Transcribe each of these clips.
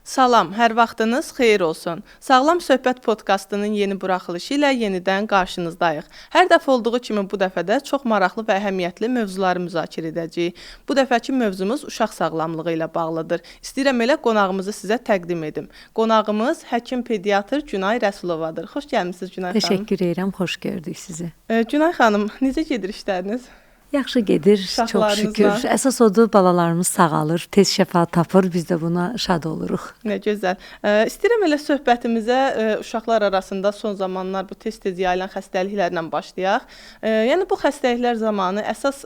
Salam, hər vaxtınız xeyir olsun. Sağlam Söhbət podkastının yeni buraxılışı ilə yenidən qarşınızdayıq. Hər dəfə olduğu kimi bu dəfə də çox maraqlı və əhəmiyyətli mövzuları müzakirə edəcəyik. Bu dəfəki mövzumuz uşaq sağlamlığı ilə bağlıdır. İstəyirəm elə qonağımızı sizə təqdim edim. Qonağımız həkim pediatr Günay Rəsulovadır. Xoş gəlmisiniz Günay xanım. Təşəkkür edirəm, xoş gördük sizi. Günay xanım, necə gedir işləriniz? Yaxşı gedir, çox şükür. Əsas odur, balalarımız sağalır, tez şəfa tapır, biz də buna şad oluruq. Nə gözəl. İstəyirəm elə söhbətimizə uşaqlar arasında son zamanlar bu tez-tez yayılan xəstəliklərlə başlayaq. Yəni bu xəstəliklər zamanı əsas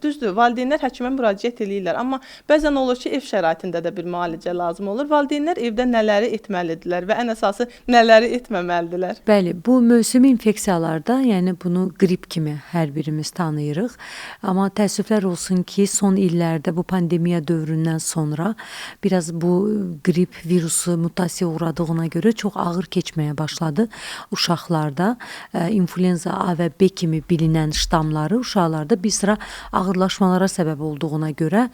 düzdür, valideynlər həkimə müraciət edirlər, amma bəzən olur ki, ev şəraitində də bir müalicə lazım olur. Valideynlər evdə nələri etməlidirlər və ən əsası nələri etməməlidirlər? Bəli, bu mövsümi infeksiyalarda, yəni bunu qrip kimi hər birimiz tanıyırıq. Amma təəssüflər olsun ki, son illərdə bu pandemiya dövründən sonra biraz bu qrip virusu mutasiya uğradığına görə çox ağır keçməyə başladı. Uşaqlarda influenza A və B kimi bilinən ştamları uşaqlarda bir sıra ağırlaşmalara səbəb olduğuna görə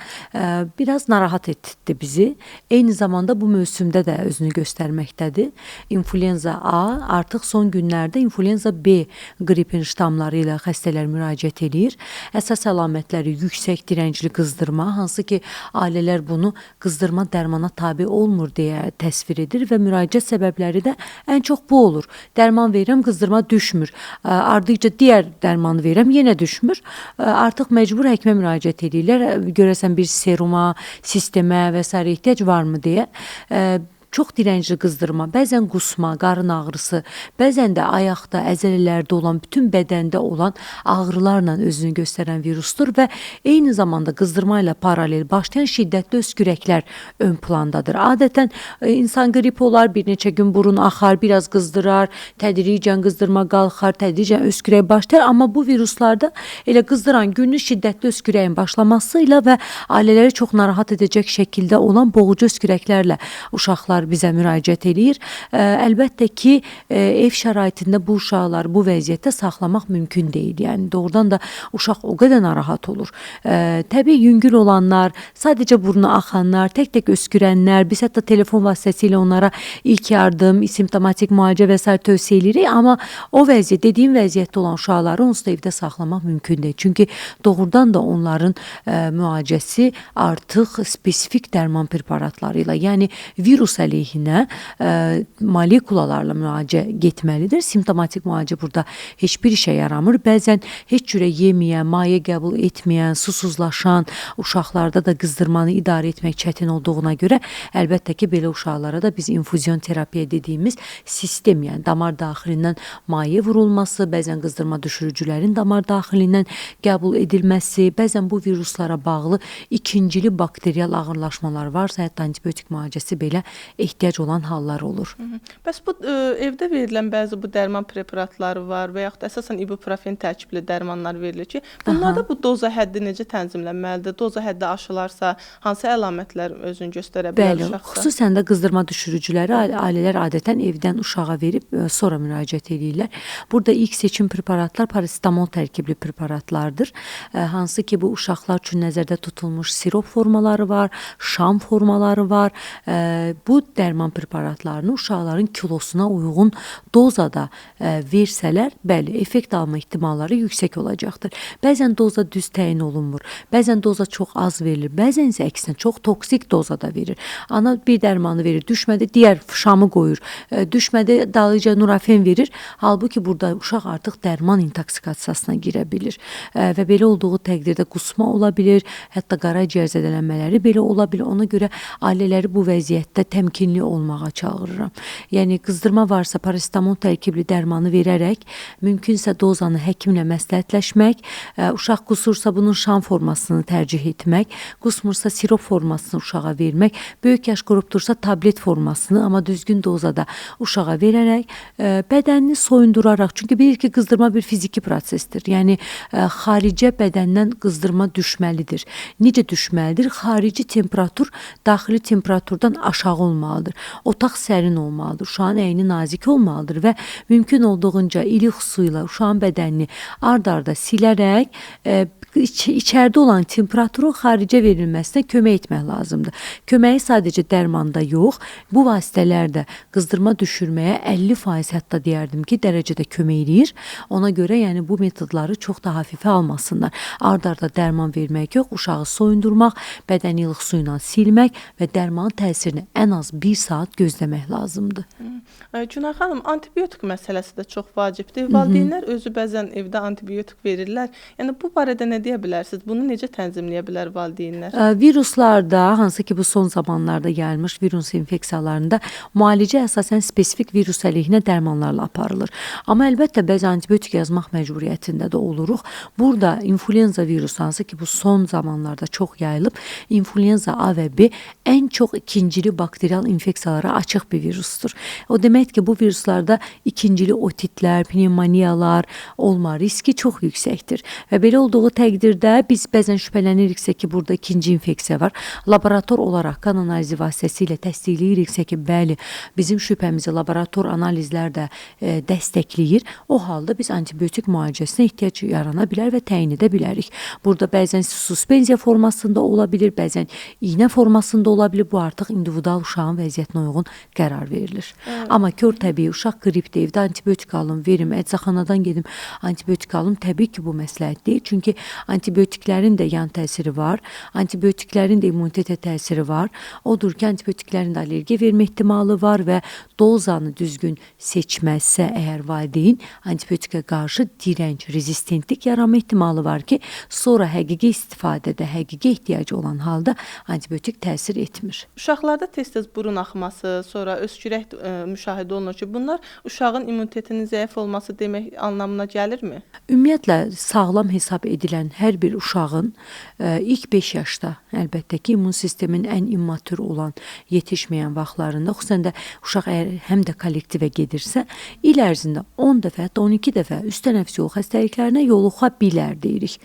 biraz narahat etdi bizi. Eyni zamanda bu mövsümdə də özünü göstərməkdədir. Influenza A artıq son günlərdə influenza B qripin ştamları ilə xəstələr müraciət edir. Əsas əlamətləri yüksək dirəncli qızdırma, hansı ki, ailələr bunu qızdırma dərmana tabe olmur deyə təsvir edir və müraciət səbəbləri də ən çox bu olur. Dərman verirəm, qızdırma düşmür. Ardıcı digər dərmanı verirəm, yenə düşmür. Artıq məcbur həkimə müraciət edirlər. Görəsən bir seruma, sistemə və s. ehtiyac varmı deyə. Çox dirəncli qızdırma, bəzən qusma, qarın ağrısı, bəzən də ayaqda, əzələlərdə olan, bütün bədəndə olan ağrılarla özünü göstərən virusdur və eyni zamanda qızdırma ilə paralel başlayan şiddətli öskürəklər ön plandadır. Adətən insan qrip olar, bir neçə gün burun axar, biraz qızdırar, tədricən qızdırma qalxar, tədricən öskürək başlayar, amma bu viruslarda elə qızdıran günlük şiddətli öskürəyin başlaması ilə və ailələri çox narahat edəcək şəkildə olan boğucu öskürəklərlə uşaqlar bizə müraciət edir. Əlbəttə ki, ev şəraitində bu uşaqları bu vəziyyətdə saxlamaq mümkün deyil. Yəni doğrudan da uşaq o qədər narahat olur. Təbii yüngül olanlar, sadəcə burnu axanlar, tək-tək öskürənlər, biz hətta telefon vasitəsilə onlara ilk yardım, simptomatik müalicə və s. tövsiyə edirik, amma o vəziyyət, dediyim vəziyyətdə olan uşaqları onsuz da evdə saxlamaq mümkün deyil. Çünki doğrudan da onların müalicəsi artıq spesifik dərman preparatları ilə, yəni virus əleyhinə molekulalarla müalicə getməlidir. Simptomatik müalicə burada heç bir işə yaramır. Bəzən heç cürə yeməyən, maye qəbul etməyən, susuzlaşan uşaqlarda da qızdırmanı idarə etmək çətin olduğuna görə əlbəttə ki, belə uşaqlara da biz infuzion terapiya dediyimiz sistem, yəni damar daxilindən maye vurulması, bəzən qızdırma düşürücülərin damar daxilindən qəbul edilməsi, bəzən bu viruslara bağlı ikincili bakterial ağırlaşmalar varsa, hətta antibiotik müalicəsi belə ehtiyac olan hallar olur. Bəs bu evdə verilən bəzi bu dərman preparatları var və yaxud da əsasən ibuprofen tərkibli dərmanlar verilir ki, bunlarda bu doza həddi necə tənzimlənməlidir? Doza həddi aşılarsa hansı əlamətlər özünü göstərə bilər uşaqda? Bəli, xüsusən də qızdırma düşürücüləri ailələr adətən evdən uşağa verib sonra müraciət edirlər. Burada ilk seçim preparatlar parasetamol tərkibli preparatlardır. Hansı ki, bu uşaqlar üçün nəzərdə tutulmuş sirop formaları var, şam formaları var. Bu dərman preparatlarını uşaqların kilosuna uyğun dozada versələr, bəli, effekt alma ehtimalları yüksək olacaqdır. Bəzən doza düz təyin olunmur, bəzən doza çox az verilir, bəzən isə əksinə çox toksik dozada verir. Ana bir dərmanı verir, düşmədi, digər şamı qoyur, düşmədi, dalıca nurafen verir. Halbuki burada uşaq artıq dərman intoksikasiyasına girə bilir və belə olduğu təqdirdə qusma ola bilir, hətta qaraciyər zədələnmələri belə ola bilir. Ona görə ailələri bu vəziyyətdə təmkinli olmağa çağırıram. Yəni qızdırma varsa parasetamol tərkibli dərmanı verərək, mümkünsə dozanı həkimlə məsləhətləşmək, uşaq qusursa bunun şam formasını tərcih etmək, qusmursa sirop formasını uşağa vermək, böyük yaş qrupdursa tablet formasını, amma düzgün dozada uşağa verərək, bədənini soyunduraraq, çünki bilir ki, qızdırma bir fiziki prosesdir. Yəni xaricə bədəndən qızdırma düşməlidir. Necə düşməlidir? Xarici temperatur daxili temperaturdan aşağı olmalıdır. olmalıdır. Otaq sərin olmalıdır. Uşağın əyni nazik olmalıdır və mümkün olduğunca iliq su ilə uşağın bədənini ard-arda silərək içəridə olan temperaturun xaricə verilməsinə kömək etmək lazımdır. Köməyi sadəcə dərmanda yox, bu vasitələr də qızdırma düşürməyə 50% hətta deyərdim ki, dərəcədə kömək edir. Ona görə yəni bu metodları çox da hafifə almasınlar. Ard-arda dərman vermək yox, uşağı soyundurmaq, bədəni ilıq su ilə silmək və dərmanın təsirini ən az 1 saat gözləmək lazımdır. Günay xanım, antibiotik məsələsi də çox vacibdir. Valideynlər özü bəzən evdə antibiotik verirlər. Yəni bu barədə nə deyə bilərsiniz? Bunu necə tənzimləyə bilər valideynlər? Viruslarda, hansı ki bu son zamanlarda yayılmış virus infeksiyalarında müalicə əsasən spesifik virus əleyhinə dərmanlarla aparılır. Amma əlbəttə bəzi antibiotik yazmaq məcburiyyətində də oluruq. Burada influenza virusu, hansı ki bu son zamanlarda çox yayılıb, influenza A və B ən çox ikincili bakterial infeksiyalara açıq bir virusdur. O demək ki, bu viruslarda ikincili otitlər, pnevmoniyalar olma riski çox yüksəkdir. Və belə olduğu təqdirdə biz bəzən şübhələniriksə ki, burada ikinci infeksiya var. Laborator olaraq qan analizi vasitəsilə təsdiqləyiriksə ki, bəli, bizim şübhəmizi laborator analizlər də dəstəkləyir. O halda biz antibiotik müalicəsinə ehtiyac yarana bilər və təyin edə bilərik. Burada bəzən suspenziya formasında ola bilir, bəzən iynə formasında ola bilir. Bu artıq individual uşağın vəziyyətinə uyğun qərar verilir. Amma kör təbii uşaq qripdir, evdə antibiotik alım, verim, əczaxanadan gedim, antibiotik alım, təbii ki, bu məsləhət deyil. Çünki antibiotiklərin də yan təsiri var, antibiotiklərin də immunitetə təsiri var. Odur ki, antibiotiklərin də allergiya vermə ehtimalı var və dozanı düzgün seçməzsə əgər valideyn antibiotikə qarşı dirənc, rezistentlik yaranma ehtimalı var ki, sonra həqiqi istifadədə, həqiqi ehtiyacı olan halda antibiotik təsir etmir. Uşaqlarda tez-tez burun axması, sonra öskürək müşahidə olunur ki, bunlar uşağın immunitetinin zəif olması demək anlamına gəlirmi? Ümumiyyətlə, sağlam hesab edilən hər bir uşağın ilk 5 yaşda, əlbəttə ki, immun sistemin ən immatur olan, yetişməyən vaxtlarında, xüsusən də uşaq əgər həm də kollektivə gedirsə, il ərzində 10 dəfə, hətta 12 dəfə üst tənəffüs yolu xəstəliklərinə yoluxa bilər deyirik.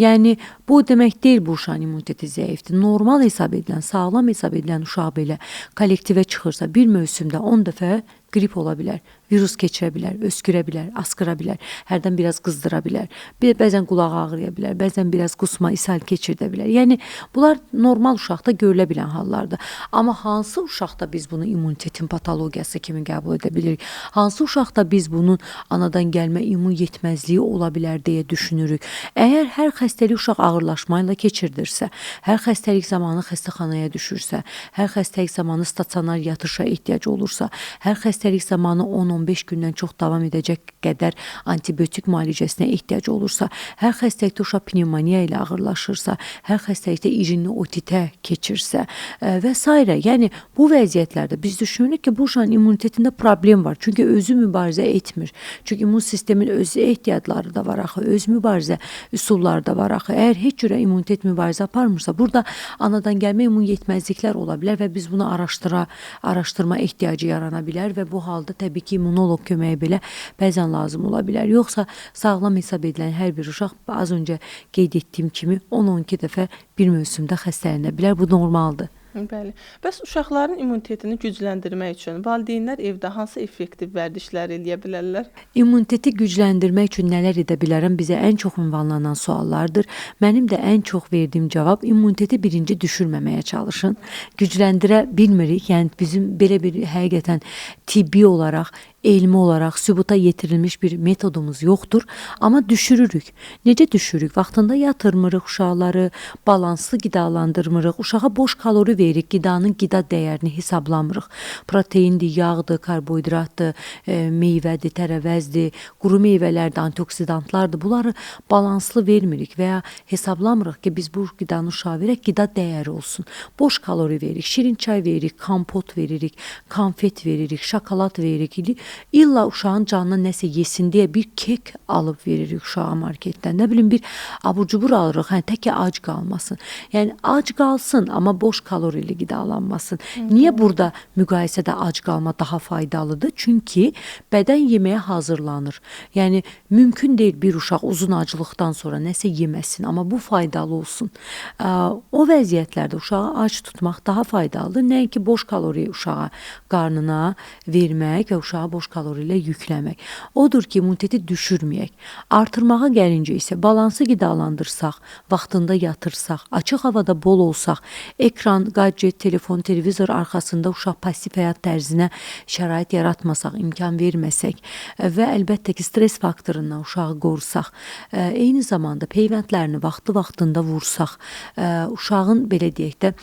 Yəni, bu demək deyil bu uşağın immuniteti zəifdir. Normal hesab edilən, sağlam hesab edilən uşaq belə kollektivə çıxırsa, bir mövsümdə 10 dəfə qrip ola bilər, virus keçirə bilər, öskürə bilər, askıra bilər, hərdən biraz qızdıra bilər, bəzən qulağı ağrıya bilər, bəzən biraz qusma, ishal keçirdə bilər. Yəni, bunlar normal uşaqda görülə bilən hallardır. Amma hansı uşaqda biz bunu immunitetin patologiyası kimi qəbul edə bilirik? Hansı uşaqda biz bunun anadan gəlmə immun yetməzliyi ola bilər deyə düşünürük? Əgər hər xəstəlik uşaq ağırlaşmayla keçirdirsə, hər xəstəlik zamanı xəstəxanaya düşürsə, hər xəstəlik zamanı stasionar yatışa ehtiyac olursa, hər xəstəlik zamanı 10-15 gündən çox davam edəcək qədər antibiotik müalicəsinə ehtiyac olursa, hər xəstəlikdə uşaq pnevmoniya ilə ağırlaşırsa, hər xəstəlikdə irinli otitə keçirsə və s. Yəni, bu vəziyyətlərdə biz düşünürük ki, bu uşağın immunitetində problem var. Çünki özü mübarizə etmir. Çünki immun sistemin öz ehtiyatları da var axı, öz mübarizə üsulları da var axı. Əgər heç cürə immunitet mübarizə aparmırsa, burada anadan gəlmə immun yetməzliklər ola bilər və biz bunu araşdırma ehtiyacı yarana bilər və bu halda təbii ki, immunoloq köməyi belə bəzən lazım ola bilər. Yoxsa sağlam hesab edilən hər bir uşaq az öncə qeyd etdiyim kimi 10-12 dəfə bir mövsümdə xəstələnə bilər. Bu normaldır. Bəli. Bəs uşaqların immunitetini gücləndirmək üçün valideynlər evdə hansı effektiv vərdişlər eləyə bilərlər? İmmuniteti gücləndirmək üçün nələr edə bilərəm? Bizə ən çox ünvanlanan suallardır. Mənim də ən çox verdiyim cavab immuniteti birinci düşürməməyə çalışın. Gücləndirə bilmirik. Yəni bizim belə bir həqiqətən tibbi olaraq, elmi olaraq sübuta yetirilmiş bir metodumuz yoxdur, amma düşürürük. Necə düşürürük? Vaxtında yatırmırıq uşaqları, balanslı qidalandırmırıq, uşağa boş kalori veririk, qidanın qida dəyərini hesablamırıq. Proteindir, yağdır, karbohidratdır, meyvədir, tərəvəzdir, quru meyvələrdir, antioksidantlardır. Bunları balanslı vermirik və ya hesablamırıq ki, biz bu qidanı uşağa verək, qida dəyəri olsun. Boş kalori veririk, şirin çay veririk, kompot veririk, konfet veririk, şokolad veririk. İlla uşağın canına nəsə yesin deyə bir kek alıb veririk uşağa marketdən. Nə bilim bir abur-cubur alırıq, hə tək ki ac qalmasın. Yəni ac qalsın, amma boş kalorili qidalanmasın. Niyə burada müqayisədə ac qalma daha faydalıdır? Çünki bədən yeməyə hazırlanır. Yəni mümkün deyil bir uşaq uzun aclıqdan sonra nəsə yeməsin, amma bu faydalı olsun. O vəziyyətlərdə uşağı ac tutmaq daha faydalıdır. Nəinki boş kalori uşağa qarnına vermək və uşağı boş kalori ilə yükləmək. Odur ki, immuniteti düşürməyək. Artırmağa gəlincə isə balansı qidalandırsaq, vaxtında yatırsaq, açıq havada bol olsaq, ekran, gadget, telefon, televizor arxasında uşaq pasiv həyat tərzinə şərait yaratmasaq, imkan verməsək və əlbəttə ki, stres faktorundan uşağı qorusaq, eyni zamanda peyvəndlərini vaxtında vursaq, uşağın belə deyək də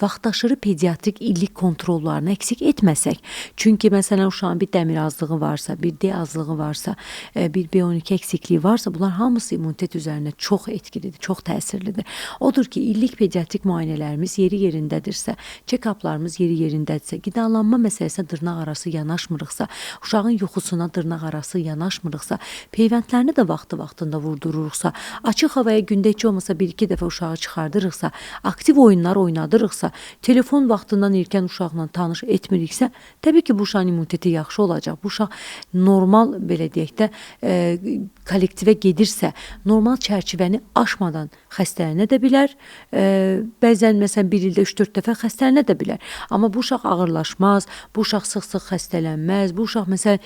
vaxtaşırı pediatrik illik kontrollarını eksik etməsək. Çünki məsələn uşağın bir dəmir azlığı varsa, bir D azlığı varsa, bir B12 eksikliyi varsa, bunlar hamısı immunitet üzərinə çox etkilidir, çox təsirlidir. Odur ki, illik pediatrik müayinələrimiz yeri yerindədirsə, check-uplarımız yeri yerindədirsə, qidalanma məsələsinə dırnaq arası yanaşmırıqsa, uşağın yuxusuna dırnaq arası yanaşmırıqsa, peyvəndlərini də vaxtında vurdururuqsa, açıq havaya gündə heç olmasa bir-iki dəfə uşağı çıxardırıqsa, aktiv oyunlar oynadırıqsa, telefon vaxtından erkən uşaqla tanış etmiriksə, təbii ki, bu uşağın immuniteti yaxşı olacaq. Bu uşaq normal, belə deyək də, kollektivə gedirsə, normal çərçivəni aşmadan xəstələnə də bilər. Bəzən, məsələn, bir ildə 3-4 dəfə xəstələnə də bilər. Amma bu uşaq ağırlaşmaz, bu uşaq sıx-sıx xəstələnməz, bu uşaq, məsələn,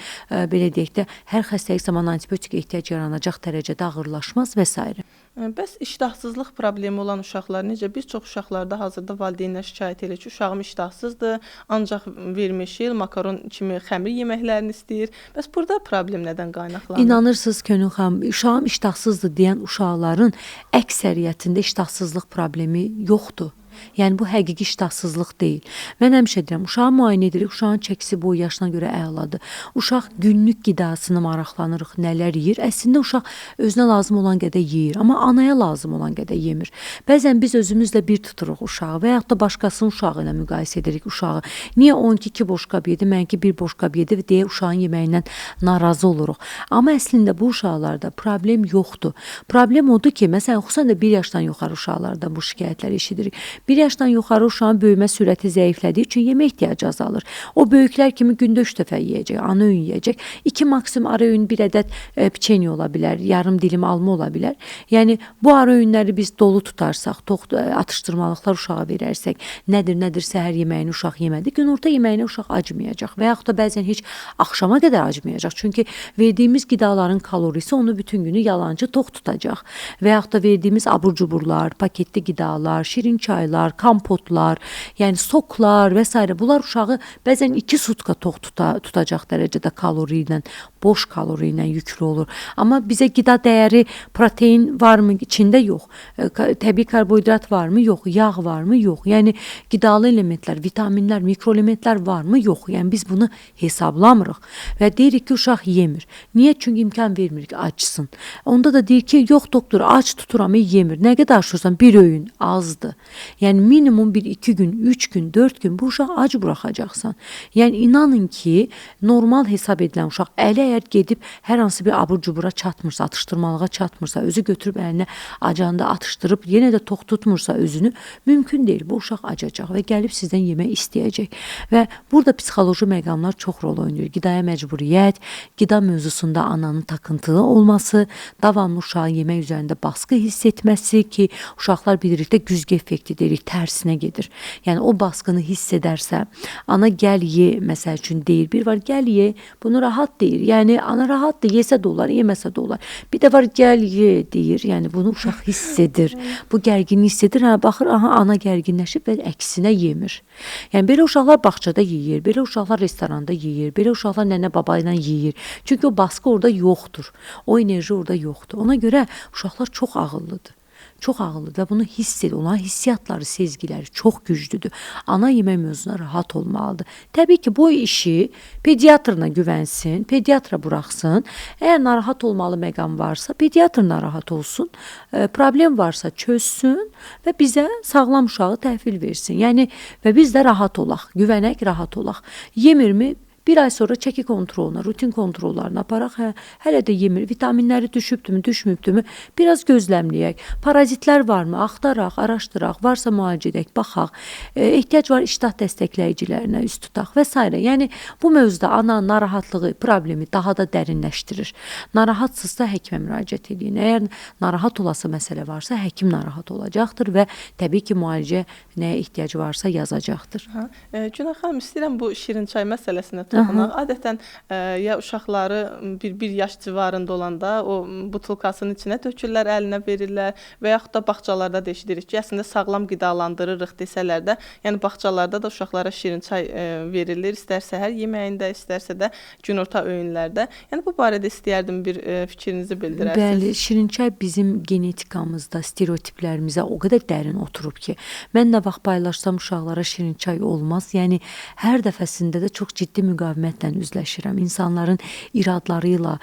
belə deyək də, hər xəstəlik zamanı antibiotik ehtiyac yaranacaq dərəcədə ağırlaşmaz və s. Bəs iştahsızlıq problemi olan uşaqlar necə? Bir çox uşaqlarda hazırda valideynlər şikayət edir ki, uşağım iştahsızdır, ancaq vermişil, makaron kimi xəmir yeməklərini istəyir. Bəs burada problem nədən qaynaqlanır? İnanırsınız Könül xanım, uşağım iştahsızdır deyən uşaqların əksəriyyətində iştahsızlıq problemi yoxdur. Yəni bu həqiqi iştahsızlıq deyil. Mən həmişə deyirəm, uşağı müayinə edirik, uşağın çəkisi boyu yaşına görə əladır. Uşaq günlük qidasına maraqlanırıq, nələr yeyir. Əslində uşaq özünə lazım olan qədər yeyir, amma anaya lazım olan qədər yemir. Bəzən biz özümüzlə bir tuturuq uşağı və yaxud da başqasının uşağı ilə müqayisə edirik uşağı. Niyə 12 boşqab yedi, mənki bir boşqab yedi deyə uşağın yeməyindən narazı oluruq. Amma əslində bu uşaqlarda problem yoxdur. Problem odur ki, məsələn, xüsusən də 1 yaşdan yuxarı uşaqlardan bu şikayətləri eşidirik. 1 yaşdan yuxarı uşağın böyümə sürəti zəiflədiyi üçün yemək ehtiyacı azalır. O böyüklər kimi gündə 3 dəfə yeyəcək, ana öğün yeyəcək. 2 maksimum ara öğün 1 ədəd piçenya ola bilər, yarım dilim alma ola bilər. Yəni bu ara öğünləri biz dolu tutarsaq, atışdırmalıqlar uşağa verərsək, nədir səhər yeməyini uşaq yemədi, günorta yeməyini uşaq acmayacaq və yaxud da bəzən heç axşama qədər acmayacaq. Çünki verdiyimiz qidaların kalorisi onu bütün günü yalancı tox tutacaq. Və yaxud da verdiyimiz abur-cuburlar, paketli qidalar, şirin çaylar, kompotlar, yəni soklar və s. bunlar uşağı bəzən 2 sutka tox tutacaq dərəcədə kalori ilə, boş kalori ilə yüklü olur. Amma bizə qida dəyəri, protein varmı içində? Yox. Təbii karbohidrat varmı? Yox. Yağ varmı? Yox. Yəni qidalı elementlər, vitaminlər, mikroelementlər varmı? Yox. Yəni biz bunu hesablamırıq və deyirik ki, uşaq yemir. Niyə? Çünki imkan vermirik açsın. Onda da deyir ki, yox doktor, aç tuturam, yemir. Nə qədər aşırsan bir öğün azdır. Yəni minimum 1-2 gün, 3 gün, 4 gün bu uşaq ac buraxacaqsan. Yəni inanın ki, normal hesab edilən uşaq əli əgər gedib hər hansı bir abur-cubura çatmırsa, atışdırmalığa çatmırsa, özü götürüb əlinə acanda atışdırıb, yenə də tox tutmursa özünü, mümkün deyil. Bu uşaq acacaq və gəlib sizdən yemək istəyəcək. Və burada psixoloji məqamlar çox rol oynayır. Qidaya məcburiyyət, qida mövzusunda ananın takıntılı olması, davamlı uşağın yemək üzərində baskı hiss etməsi ki, uşaqlar bilirik də güzgü effekti deyirik, tərsinə gedir. Yəni o baskını hiss edərsə, ana gəl ye, məsəl üçün deyir. Bir var gəl ye, bunu rahat deyir. Yəni ana rahatdır, yesə də olar, yeməsə də olar. Bir də var gəl ye deyir. Yəni bunu uşaq hiss edir. Bu gərginliyi hiss edir. Baxır, aha ana gərginləşib və əksinə yemir. Yəni belə uşaqlar bağçada yeyir, belə uşaqlar restoranda yeyir, belə uşaqlar nənə baba ilə yeyir. Çünki o baskı orada yoxdur. O enerji orada yoxdur. Ona görə uşaqlar çox ağıllıdır. Çox ağıllıdır və bunu hiss edir. Onların hissiyatları, sezgiləri çox güclüdür. Ana yemək mövzusuna rahat olmalıdır. Təbii ki, bu işi pediatrına güvənsin, pediatra buraxsın. Əgər narahat olmalı məqam varsa, pediatr narahat olsun. Problem varsa çözsün və bizə sağlam uşağı təhvil versin. Yəni və biz də rahat olaq, güvənək, rahat olaq. Yemirmi? Bir ay sonra çəki kontroluna, rutin kontrollarına aparaq. Hələ də yemir. Vitaminləri düşübdümü, düşmübdümü? Biraz gözləmləyək. Parazitlər varmı? Axtaraq, araşdıraq. Varsa müalicə edək, baxaq. Ehtiyac var iştah dəstəkləyicilərinə, üst tutaq və s. Yəni bu mövzuda ana narahatlığı, problemi daha da dərinləşdirir. Narahatsızsa həkimə müraciət edin. Əgər narahat olası məsələ varsa, həkim narahat olacaqdır və təbii ki, müalicə nəyə ehtiyac varsa yazacaqdır. Günay xanım, istəyirəm bu şirin çay məsələsinə toxunaq. Adətən ya uşaqları bir yaş civarında olanda o butulkasının içinə tökürlər, əlinə verirlər və yaxud da bağçalarda da eşidirik ki, əslində sağlam qidalandırırıq desələr də, yəni bağçalarda da uşaqlara şirin çay verilir, istər səhər yeməyində, istərsə də günorta öğünlərdə. Yəni bu barədə istəyərdim bir fikrinizi bildirəsiniz. Bəli, şirin çay bizim genetikamızda, stereotiplərimizə o qədər dərin oturub ki, mən nə vaxt paylaşsam uşaqlara şirin çay olmaz. Yəni hər dəfəsində də çox ciddi müqavimətlə üzləşirəm. İnsanların iradları ilə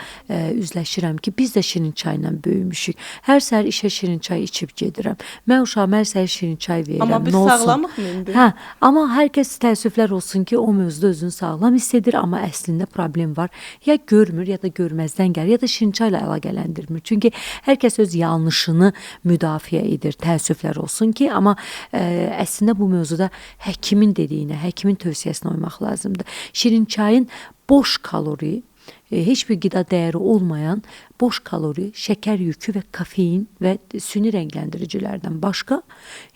üzləşirəm ki, biz də şirin çayla böyümüşük. Hər səhər işə şirin çay içib gedirəm. Mən uşağıma hər səhər şirin çay verirəm. Amma biz sağlamıq mı indi? Amma hər kəs təəssüflər olsun ki, o mövzuda özünü sağlam hiss edir, amma əslində problem var. Ya görmür, ya da görməzdən gəlir, ya da şirin çayla əlaqələndirmir. Çünki hər kəs öz yanlışını müdafiə edir. Təəssüflər olsun ki, amma əslində bu mövzuda həkimin dediyinə, həkimin tövsiyəsinə uymaq lazımdır. Şirin çayın boş kalori, heç bir qida dəyəri olmayan boş kalori, şəkər yükü və kafein və süni rəngləndiricilərdən başqa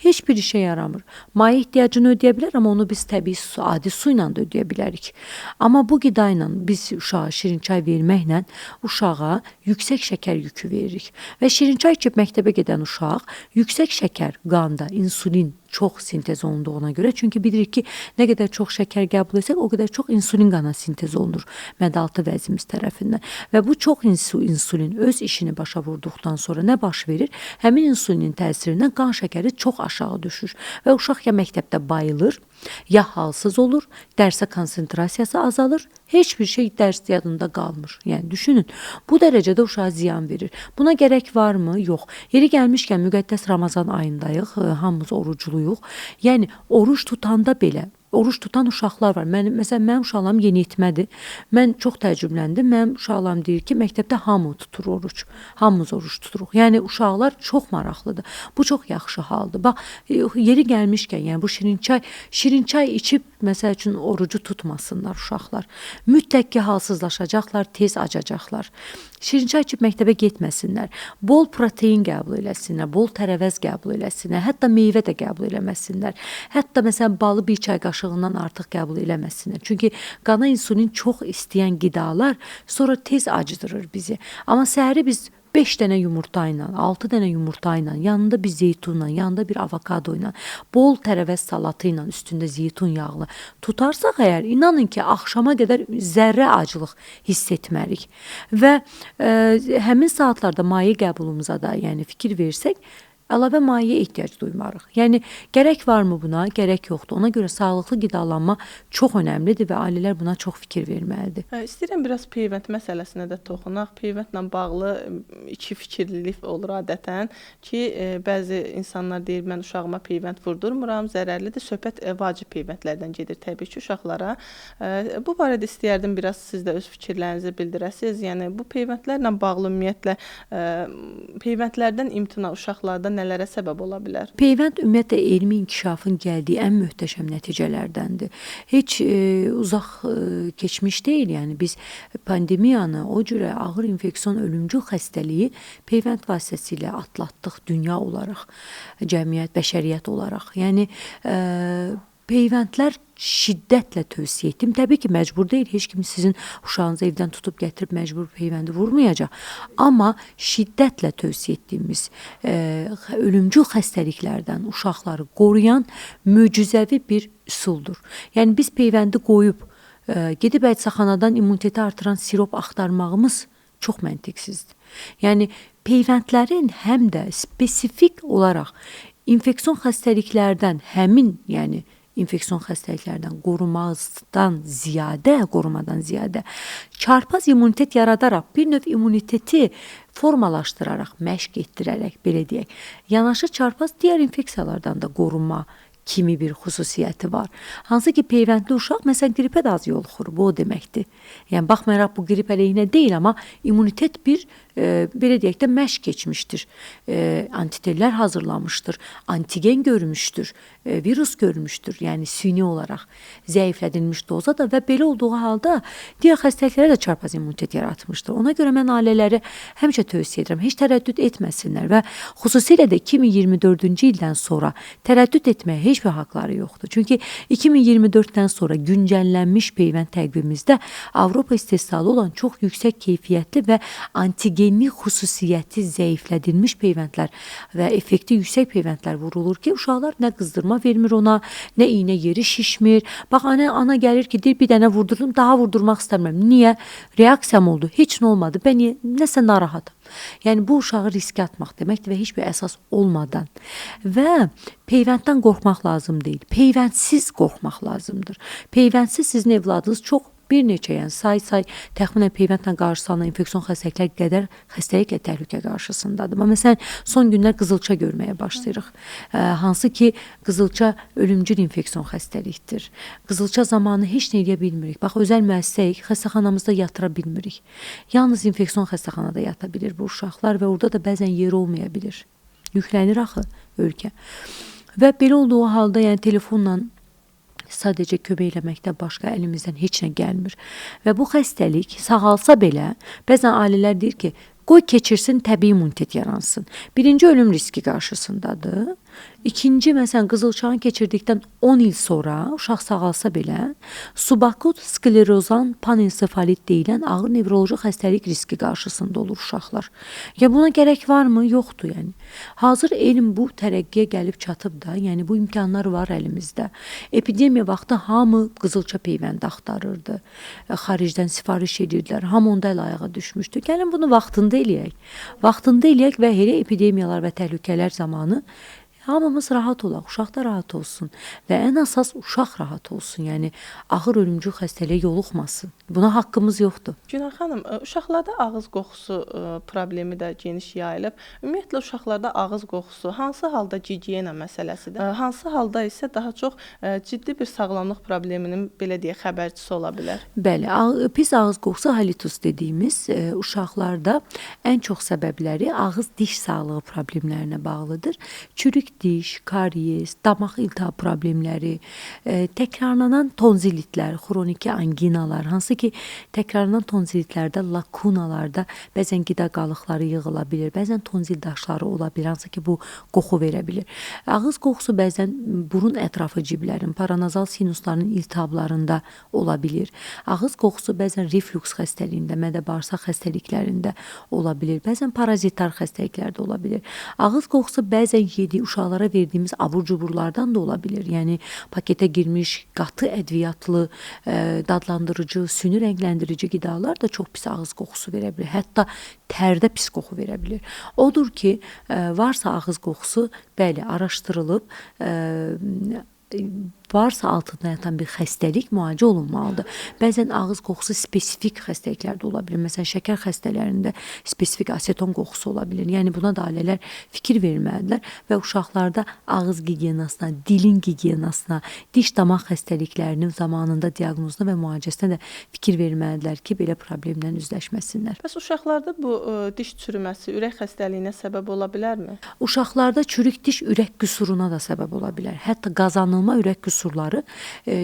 heç bir işə yaramır. Maye ehtiyacını ödəyə bilər, amma onu biz təbii su, adi su ilə də ödəyə bilərik. Amma bu qida ilə biz uşağa şirin çay verməklə uşağa yüksək şəkər yükü veririk. Və şirin çay içib məktəbə gedən uşaq yüksək şəkər qanda, insulin çox sintez olunduğuna görə, çünki bilirik ki, nə qədər çox şəkər qəbul etsək, o qədər çox insulin qana sintez olunur mədaltı vəzimiz tərəfindən. Və bu çox insulin öz işini başa vurduqdan sonra nə baş verir? Həmin insulinin təsirindən qan şəkəri çox aşağı düşür və uşaq ya məktəbdə bayılır, ya halsız olur, dərsə konsentrasiyası azalır, heç bir şey dərs yadında qalmır. Yəni düşünün, bu dərəcədə uşağa ziyan verir. Buna gərək varmı? Yox. Yeri gəlmişkən müqəddəs Ramazan ayındayıq, hamımız orucluyuq. Yəni oruç tutanda belə, oruç tutan uşaqlar var. Məsələn, mənim uşaqlarım yeniyetmədir. Mən çox təəccübləndim. Mənim uşaqlarım deyir ki, məktəbdə hamı tutur oruç. Hamımız oruç tuturuq. Yəni uşaqlar çox maraqlıdır. Bu çox yaxşı haldır. Bax, yeri gəlmişkən, yəni bu şirin çay içib məsəl üçün orucu tutmasınlar uşaqlar. Mütləq ki, halsızlaşacaqlar, tez acacaqlar. Şirin çay içib məktəbə getməsinlər. Bol protein qəbul eləsinlər, bol tərəvəz qəbul eləsinlər, hətta meyvə də qəbul eləməsinlər. Hətta məsələn balı bir çay qaşığından artıq qəbul eləməsinlər. Çünki qana insulin çox istəyən qidalar sonra tez acıdırır bizi. Amma səhəri biz 5 dənə yumurta ilə, 6 dənə yumurta ilə, yanında bir zeytunla, yanında bir avokado ilə, bol tərəvəz salatı ilə, üstündə zeytun yağlı tutarsaq əgər, inanın ki, axşama qədər zərrə acılıq hiss etmərik. Və həmin saatlarda maye qəbulumuza da yəni fikir versək, əlavə mayeyə ehtiyac duymarıq. Yəni, gərək varmı buna? Gərək yoxdur. Ona görə sağlıqlı qidalanma çox önəmlidir və ailələr buna çox fikir verməlidir. İstəyirəm biraz peyvənd məsələsinə də toxunaq. Peyvəndlə bağlı iki fikirlilik olur adətən ki, bəzi insanlar deyir, mən uşağıma peyvənd vurdurmuram, zərərlidir. Söhbət vacib peyvəndlərdən gedir təbii ki, uşaqlara. Bu barədə istəyərdim biraz siz də öz fikirlərinizi bildirəsiniz. Yəni, bu peyvəndlərlə bağlı ümumiyyətlə peyvəndlərdən imtina uşaqlarda nələrə səbəb ola bilər? Peyvənd ümumiyyətlə elmi inkişafın gəldiyi ən möhtəşəm nəticələrdəndir. Heç uzaq keçmiş deyil, yəni biz pandemiyanı, o cürə ağır infeksion ölümcül xəstəliyi peyvənd vasitəsilə atlatdıq dünya olaraq, cəmiyyət, bəşəriyyət olaraq. Yəni peyvəndlər şiddətlə tövsiyə etdim. Təbii ki, məcbur deyil. Heç kim sizin uşağınızı evdən tutub gətirib məcbur peyvəndi vurmayacaq. Amma şiddətlə tövsiyə etdiyimiz ölümcül xəstəliklərdən uşaqları qoruyan möcüzəvi bir üsuldur. Yəni biz peyvəndi qoyub gedib əczaxanadan immuniteti artıran sirop axtarmağımız çox məntiqsizdir. Yəni peyvəndlərin həm də spesifik olaraq infeksion xəstəliklərdən həmin, yəni infeksion xəstəliklərdən qorumadan ziyadə çarpaz immunitet yaradaraq, bir növ immuniteti formalaşdıraraq, məşq etdirərək, belə deyək, yanaşı çarpaz digər infeksiyalardan da qorunma kimi bir xüsusiyyəti var. Hansı ki, peyvəndli uşaq məsələn qripə də az yoluxur. Bu o deməkdir. Yəni baxmayaraq bu qrip əleyhinə deyil, amma immunitet bir belə deyək də məşq keçmişdir. Antitellər hazırlamışdır, antigen görmüşdür, virus görmüşdür. Yəni süni olaraq zəiflədilmiş doza da və belə olduğu halda digər xəstəliklərə də çarpaz immunitet yaratmışdır. Ona görə mən ailələri həmişə tövsiyə edirəm, heç tərəddüd etməsinlər və xüsusilə də 2024-cü ildən sonra tərəddüd etməyə heç bir haqları yoxdur. Çünki 2024-dən sonra güncəllənmiş peyvənd təqvimimizdə Avropa istehsalı olan çox yüksək keyfiyyətli və antigenli xüsusiyyəti zəiflədilmiş peyvəndlər və effekti yüksək peyvəndlər vurulur ki, uşaqlar nə qızdırma vermir ona, nə iynə yeri şişmir. Bax, ana gəlir ki, deyir, bir dənə vurdurdum, daha vurdurmaq istəmirəm. Niyə? Reaksiyam oldu, heç nə olmadı, mən nəsə narahatam. Yəni bu uşağı riskə atmaq deməkdir və heç bir əsas olmadan və peyvənddən qorxmaq lazım deyil. Peyvəndsiz qorxmaq lazımdır. Peyvəndsiz sizin evladınız çox bir neçə, yəni say təxminən peyvəndlə qarşı alınan infeksion xəstəliklər qədər xəstəliklə təhlükə qarşısındadır. Məsələn, son günlər qızılça görməyə başlayırıq. Hansı ki, qızılça ölümcül infeksion xəstəlikdir. Qızılça zamanı heç nə edə bilmirik. Bax, özəl müəssisəyik, xəstəxanamızda yatıra bilmirik. Yalnız infeksion xəstəxanada yata bilir bu uşaqlar və orada da bəzən yer olmaya bilir. Yüklənir axı ölkə. Və belə olduğu halda, yəni telefonla sadəcə kömək eləməkdən başqa əlimizdən heç nə gəlmir. Və bu xəstəlik sağalsa belə, bəzən ailələr deyir ki, qoy keçirsin, təbii immunitet yaransın. Birinci ölüm riski qarşısındadır. İkinci, məsələn, qızılçağın keçirdikdən 10 il sonra uşaq sağalsa belə, subakut sklerozan panensefalit deyilən ağır nevroloji xəstəlik riski qarşısında olur uşaqlar. Ya buna gərək varmı? Yoxdur, yəni. Hazır elm bu tərəqqiyə gəlib çatıb da, yəni bu imkanlar var əlimizdə. Epidemiya vaxtı hamı qızılça peyvəndi axtarırdı. Xaricdən sifariş edirdilər. Hamı onda əl ayağa düşmüşdü. Gəlin bunu vaxtında eləyək. Vaxtında eləyək və elə epidemiyalar və təhlükələr zamanı hamımız rahat olaq, uşaq da rahat olsun və ən əsas uşaq rahat olsun. Yəni ağır ölümcül xəstəliyə yoluxmasın. Buna haqqımız yoxdur. Günay xanım, uşaqlarda ağız qoxusu problemi də geniş yayılıb. Ümumiyyətlə uşaqlarda ağız qoxusu hansı halda gigiyena məsələsidir? Hansı halda isə daha çox ciddi bir sağlamlıq probleminin belə deyək xəbərçisi ola bilər? Bəli, pis ağız qoxusu halitus dediyimiz uşaqlarda ən çox səbəbləri ağız diş sağlığı problemlərinə bağlıdır. Çürük diş, karies, damaq iltihab problemləri, təkrarlanan tonzilitlər, xroniki anginalar, hansı ki, təkrarlanan tonzilitlərdə, lakunalarda bəzən qida qalıqları yığıla bilir, bəzən tonzil daşları ola bilir, hansı ki, bu qoxu verə bilir. Ağız qoxusu bəzən burun ətrafı ciblərin, paranazal sinusların iltihablarında ola bilir. Ağız qoxusu bəzən reflux xəstəliyində, mədə-bağırsaq xəstəliklərində ola bilir, bəzən parazitar xəstəliklərdə ola bilir. Ağız qoxusu bəzən uşaqlara verdiyimiz abur-cuburlardan da ola bilir. Yəni paketə girmiş qatı ədviyyatlı, dadlandırıcı, süni rəngləndirici qidalar da çox pis ağız qoxusu verə bilir. Hətta tərdə pis qoxu verə bilir. Odur ki, varsa ağız qoxusu, bəli, araşdırılıb, varsa altında yatan bir xəstəlik müalicə olunmalıdır. Bəzən ağız qoxusu spesifik xəstəliklərdə ola bilir. Məsələn, şəkər xəstələrində spesifik aseton qoxusu ola bilir. Yəni buna da ailələr fikir verməlidirlər və uşaqlarda ağız gigiyenasına, dilin gigiyenasına, diş damaq xəstəliklərinin zamanında diaqnozuna və müalicəsinə də fikir verməlidirlər ki, belə problemlə üzləşməsinlər. Bəs uşaqlarda bu diş çürüməsi ürək xəstəliyinə səbəb ola bilərmi? Uşaqlarda çürük diş ürək qüsuruna da səbəb ola bilər. Hətta qazanılma ürək qüsurları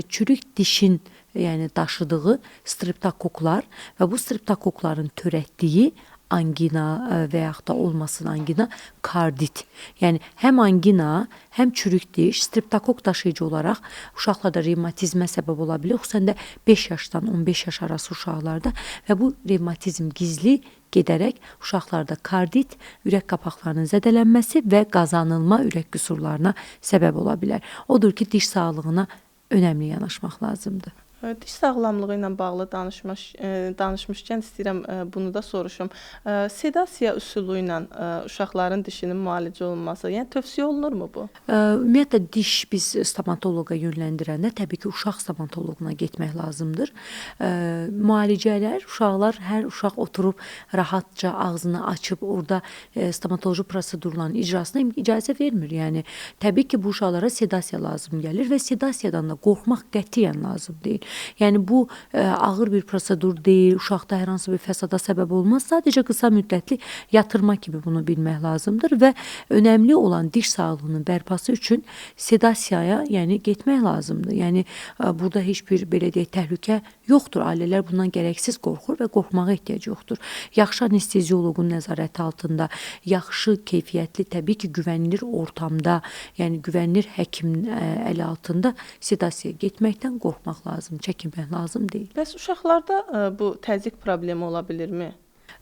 çürük dişin yəni daşıdığı streptokoklar və bu streptokokların törətdiyi angina və yaxud da olmasın angina kardit. Yəni həm angina, həm çürük diş streptokok daşıyıcı olaraq uşaqlarda revmatizmə səbəb ola bilər. Xüsusən də 5 yaşdan 15 yaş arası uşaqlarda və bu revmatizm gizli gedərək uşaqlarda kardit, ürək qapaqlarının zədələnməsi və qazanılma ürək qüsurlarına səbəb ola bilər. Odur ki, diş sağlığına önəmli yanaşmaq lazımdır. Diş sağlamlığı ilə bağlı danışmışkən istəyirəm bunu da soruşum. Sedasiya üsulu ilə uşaqların dişinin müalicə olunması, yəni tövsiyə olunurmu bu? Ümumiyyətlə diş biz stomatoloqa yönləndirəndə təbii ki, uşaq stomatoloquna getmək lazımdır. Müalicələr hər uşaq oturub rahatca ağzını açıb orada stomatoloji prosedurların icrasına icazə vermir. Yəni təbii ki, bu uşaqlara sedasiya lazım gəlir və sedasiyadan da qorxmaq qətiyyən lazım deyil. Yəni bu ağır bir prosedur deyil, uşaqda hər hansı bir fəsada səbəb olmaz. Sadəcə qısa müddətli yatırma kimi bunu bilmək lazımdır və önəmli olan diş sağlığının bərpası üçün sedasiyaya, yəni getmək lazımdır. Yəni burada heç bir belə deyək təhlükə yoxdur. Ailələr bundan gərəksiz qorxur və qorxmağa ehtiyac yoxdur. Yaxşı anestezioloqun nəzarəti altında, yaxşı keyfiyyətli, təbii ki, güvənilir ortamda, yəni güvənilir həkim əli altında sedasiyaya getməkdən qorxmaq lazım, çəkinmək lazım deyil. Bəs uşaqlarda bu təzyiq problemi ola bilirmi?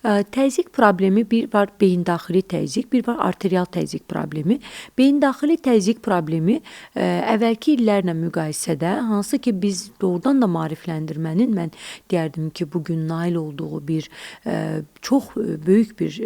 Təzyiq problemi bir var beyindaxili təzyiq, bir var arterial təzyiq problemi. Beyindaxili təzyiq problemi əvvəlki illərlə müqayisədə, hansı ki biz doğrudan da maarifləndirmənin mən deyərdim ki, bugün nail olduğu bir çox böyük bir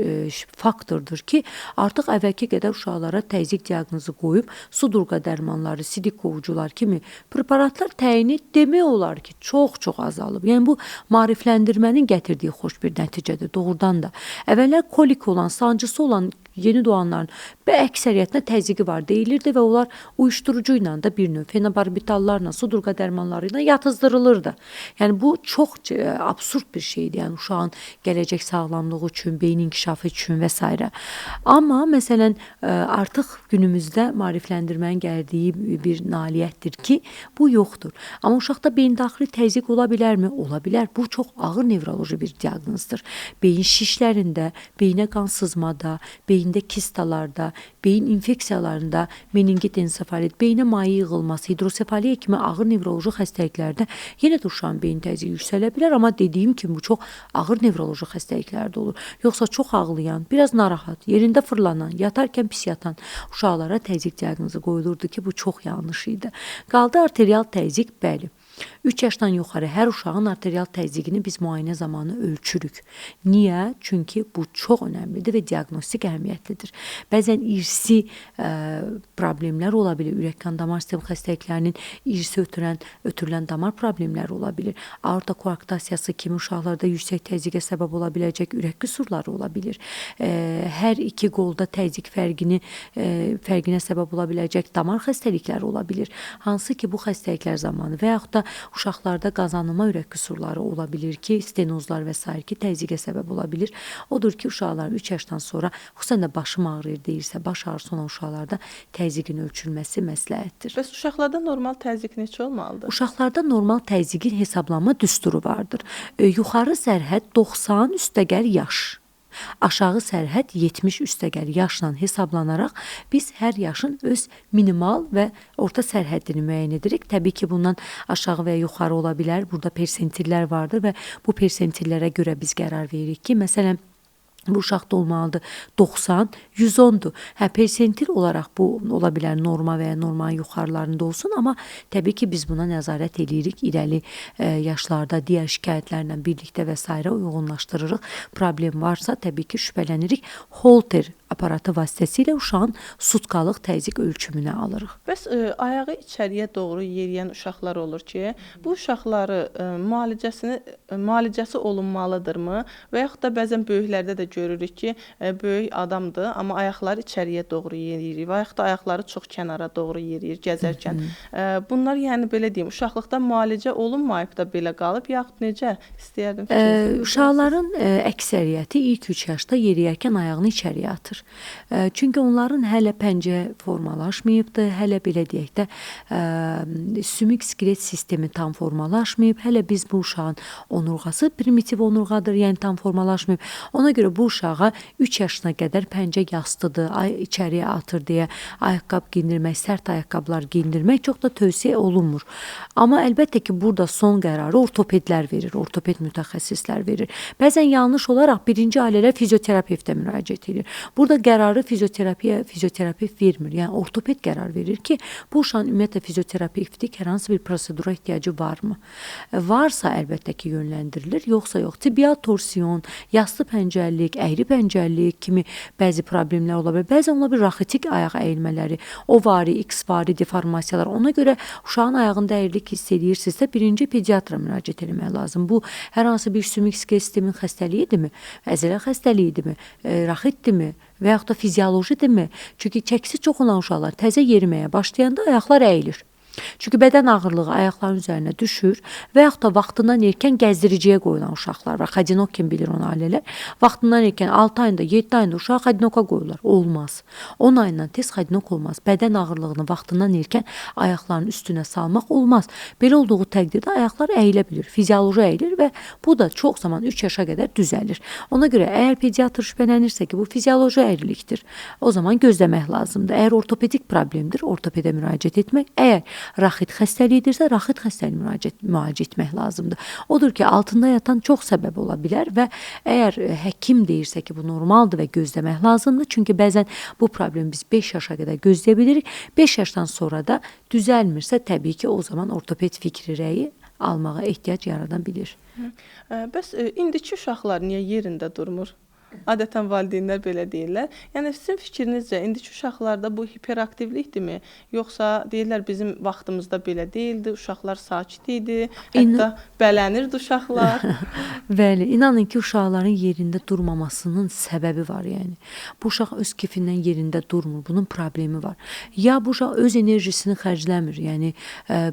faktordur ki, artıq əvvəlki qədər uşaqlara təzyiq diaqnozu qoyub sudurqa dərmanları, sidik qovucular kimi preparatlar təyini demək olar ki, çox azalıb. Yəni bu maarifləndirmənin gətirdiyi xoş bir nəticədir. Doğrudan da. Əvvəllər kolik olan, sancısı olan yeni doğanların əksəriyyətinə təzyiqi var deyilirdi və onlar uyuşturucu ilə də bir növ fenobarbitallarla, sudurqa dərmanları ilə yatızdırılırdı. Yəni bu çox absurd bir şeydir. Yəni uşağın gələcək sağlamlığı üçün, beyin inkişafı üçün və s. Amma məsələn artıq günümüzdə maarifləndirmənin gəldiyi bir nailiyyətdir ki, bu yoxdur. Amma uşaqda beyindaxili təzyiq ola bilərmi? Ola bilər. Bu çox ağır nevroloji bir diaqnozdur. Beyin şişlərində, beyinə qan sızmada, beyində kistalarda, beyin infeksiyalarında, meningit ensefalit, beyinə maye yığılması, hidrosefaliya kimi ağır nevroloji xəstəliklərdə yenə də uşağın beyin təzyiqi yüksələ bilər, amma dediyim kimi bu çox ağır nevroloji xəstəliklərdə olur. Yoxsa çox ağlayan, biraz narahat, yerində fırlanan, yatarkən pis yatan uşaqlara təzyiq diaqnozu qoyulurdu ki, bu çox yanlış idi. Qaldı arterial təzyiq, bəli. 3 yaşdan yuxarı hər uşağın arterial təzyiqini biz müayinə zamanı ölçürük. Niyə? Çünki bu çox önəmlidir və diaqnostik əhəmiyyətlidir. Bəzən irsi problemlər ola bilir. Ürək-qan damar sistemi xəstəliklərinin irsi ötürülən damar problemləri ola bilir. Aorta koaktasiyası kimi uşaqlarda yüksək təzyiqə səbəb ola biləcək ürək qüsurları ola bilir. Hər iki qolda təzyiq fərqinə səbəb ola biləcək damar xəstəlikləri ola bilir. Hansı ki bu xəstəliklər zamanı və yaxud da uşaqlarda qazanma ürək qüsurları ola bilir ki, stenozlar və s. ki təzyiqə səbəb ola bilir. Odur ki, uşaqların 3 yaşdan sonra, xüsusən də başım ağrıyır deyirsə, baş ağrısı olan uşaqlarda təzyiqin ölçülməsi məsləhətdir. Bəs uşaqlarda normal təzyiq neçə olmalıdır? Uşaqlarda normal təzyiqin hesablanma düsturu vardır. Yuxarı sərhəd 90 üstəgəl yaş. Aşağı sərhəd 70 üstəgəl yaşla hesablanaraq biz hər yaşın öz minimal və orta sərhəddini müəyyən edirik. Təbii ki, bundan aşağı və yuxarı ola bilər. Burada persentillər vardır və bu persentillərə görə biz qərar veririk ki, məsələn, bu uşaqda olmalıdır 90, 110'dur. Persentil olaraq bu ola bilər norma və ya normanın yuxarılarında olsun, amma təbii ki biz buna nəzarət edirik. İrəli yaşlarda digər şikayətlərlə birlikdə və s. uyğunlaşdırırıq. Problem varsa təbii ki şübhələnirik. Holter aparatı vasitəsilə uşağın sutkalıq təzyiq ölçümünə alırıq. Bəs ayağı içəriyə doğru yeriyən uşaqlar olur ki, bu uşaqları müalicəsi olunmalıdırmı? Və yaxud da bəzən böyüklərdə də görürük ki, böyük adamdır, amma ayaqları içəriyə doğru yeriyir və yaxud da ayaqları çox kənara doğru yeriyir gəzərkən. Bunlar yəni belə deyim, uşaqlıqda müalicə olunmayıb da belə qalıb, yaxud necə? İstəyərdim fikrinizi. Uşaqların əksəriyyəti ilk 3 yaşda yeriyərkən ayağını içəriyə atır. Çünki onların hələ pəncə formalaşmayıbdır, hələ belə deyək də sümük skelet sistemi tam formalaşmayıb, hələ biz bu uşağın onurğası primitiv onurğadır, yəni tam formalaşmayıb. Ona görə bu uşağa 3 yaşına qədər pəncə yastıdır, içəriyə atır deyə ayaqqabı giyindirmək, sərt ayaqqabılar giyindirmək çox da tövsiyə olunmur. Amma əlbəttə ki, burada son qərarı ortopedlər verir, ortoped mütəxəssislər verir. Bəzən yanlış olaraq birinci ailələr fizioterapevtə müraciət edir. Burada Burada qərarı fizioterapevt vermir. Yəni ortoped qərar verir ki, bu uşağın ümumiyyətlə fizioterapevtik hər hansı bir prosedura ehtiyacı varmı? Varsa əlbəttə ki, yönləndirilir, yoxsa yox. Tibial torsiyon, yassı pəncərlik, əyri pəncərlik kimi bəzi problemlər ola bilər. Bəzən ola bilər raxitik ayaq əyilmələri, ovari, X-vari deformasiyalar. Ona görə uşağın ayağında əyrilik hiss edirsinizsə, birinci pediatra müraciət etmək lazım. Bu hər hansı bir sümük-skel sistemin xəstəliyidirmi? Əzələ xəstəliyidirmi? Raxitdirmi? Və yaxud da fiziolojidirmi? Çünki çəkisi çox olan uşaqlar təzə yeriməyə başlayanda ayaqlar əyilir. Çünki bədən ağırlığı ayaqların üzərinə düşür və yaxud da vaxtından erkən gəzdiriciyə qoyulan uşaqlar var. Xadinok kim bilir onu ailələr. Vaxtından erkən 6 ayında, 7 ayında uşağı xadinoka qoyurlar. Olmaz. 10 ayından tez xadinok olmaz. Bədən ağırlığını vaxtından erkən ayaqların üstünə salmaq olmaz. Belə olduğu təqdirdə ayaqlar əyilə bilir. Fizioloji əyilir və bu da çox zaman 3 yaşa qədər düzəlir. Ona görə əgər pediatr şübhələnirsə ki, bu fizioloji əyrilikdir, o zaman gözləmək lazımdır. Əgər ortopedik problemdir, ortopedə müraciət etmək. Əgər raxit xəstəliyidirsə, raxit xəstəliyi müalicə etmək lazımdır. Odur ki, altında yatan çox səbəb ola bilər və əgər həkim deyirsə ki, bu normaldır və gözləmək lazımdır. Çünki bəzən bu problemi biz 5 yaşa qədər gözləyə bilirik. 5 yaşdan sonra da düzəlmirsə, təbii ki, o zaman ortoped fikri rəyi almağa ehtiyac yarada bilir. Bəs indiki uşaqlar niyə yerində durmur? Adətən valideynlər belə deyirlər. Yəni sizin fikrinizcə indiki uşaqlarda bu hiperaktivlikdirmi, yoxsa deyirlər bizim vaxtımızda belə değildi, uşaqlar sakit idi, hətta bələnirdi uşaqlar. Bəli, inanın ki, uşaqların yerində durmamasının səbəbi var, yəni. Bu uşaq öz kefindən yerində durmur, bunun problemi var. Ya bu uşaq öz enerjisini xərcləmir, yəni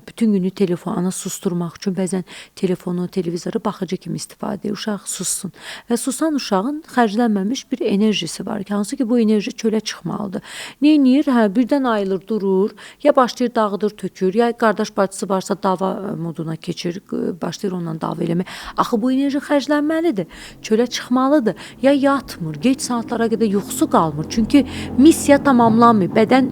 bütün günü ana susturmaq üçün bəzən telefonu, televizoru baxıcı kimi istifadə edir, uşaq sussun və susan uşağın xərclənməmiş bir enerjisi var ki, hansı ki bu enerji çölə çıxmalıdır. Neynir? Birdən ayılır, durur, ya başlayır dağıdır, tökür, ya qardaş bacısı varsa dava moduna keçir, başlayır onunla dava eləmək. Axı bu enerji xərclənməlidir, çölə çıxmalıdır. Ya yatmır, geç saatlara qədər yuxusu qalmır. Çünki missiya tamamlanmır. Bədən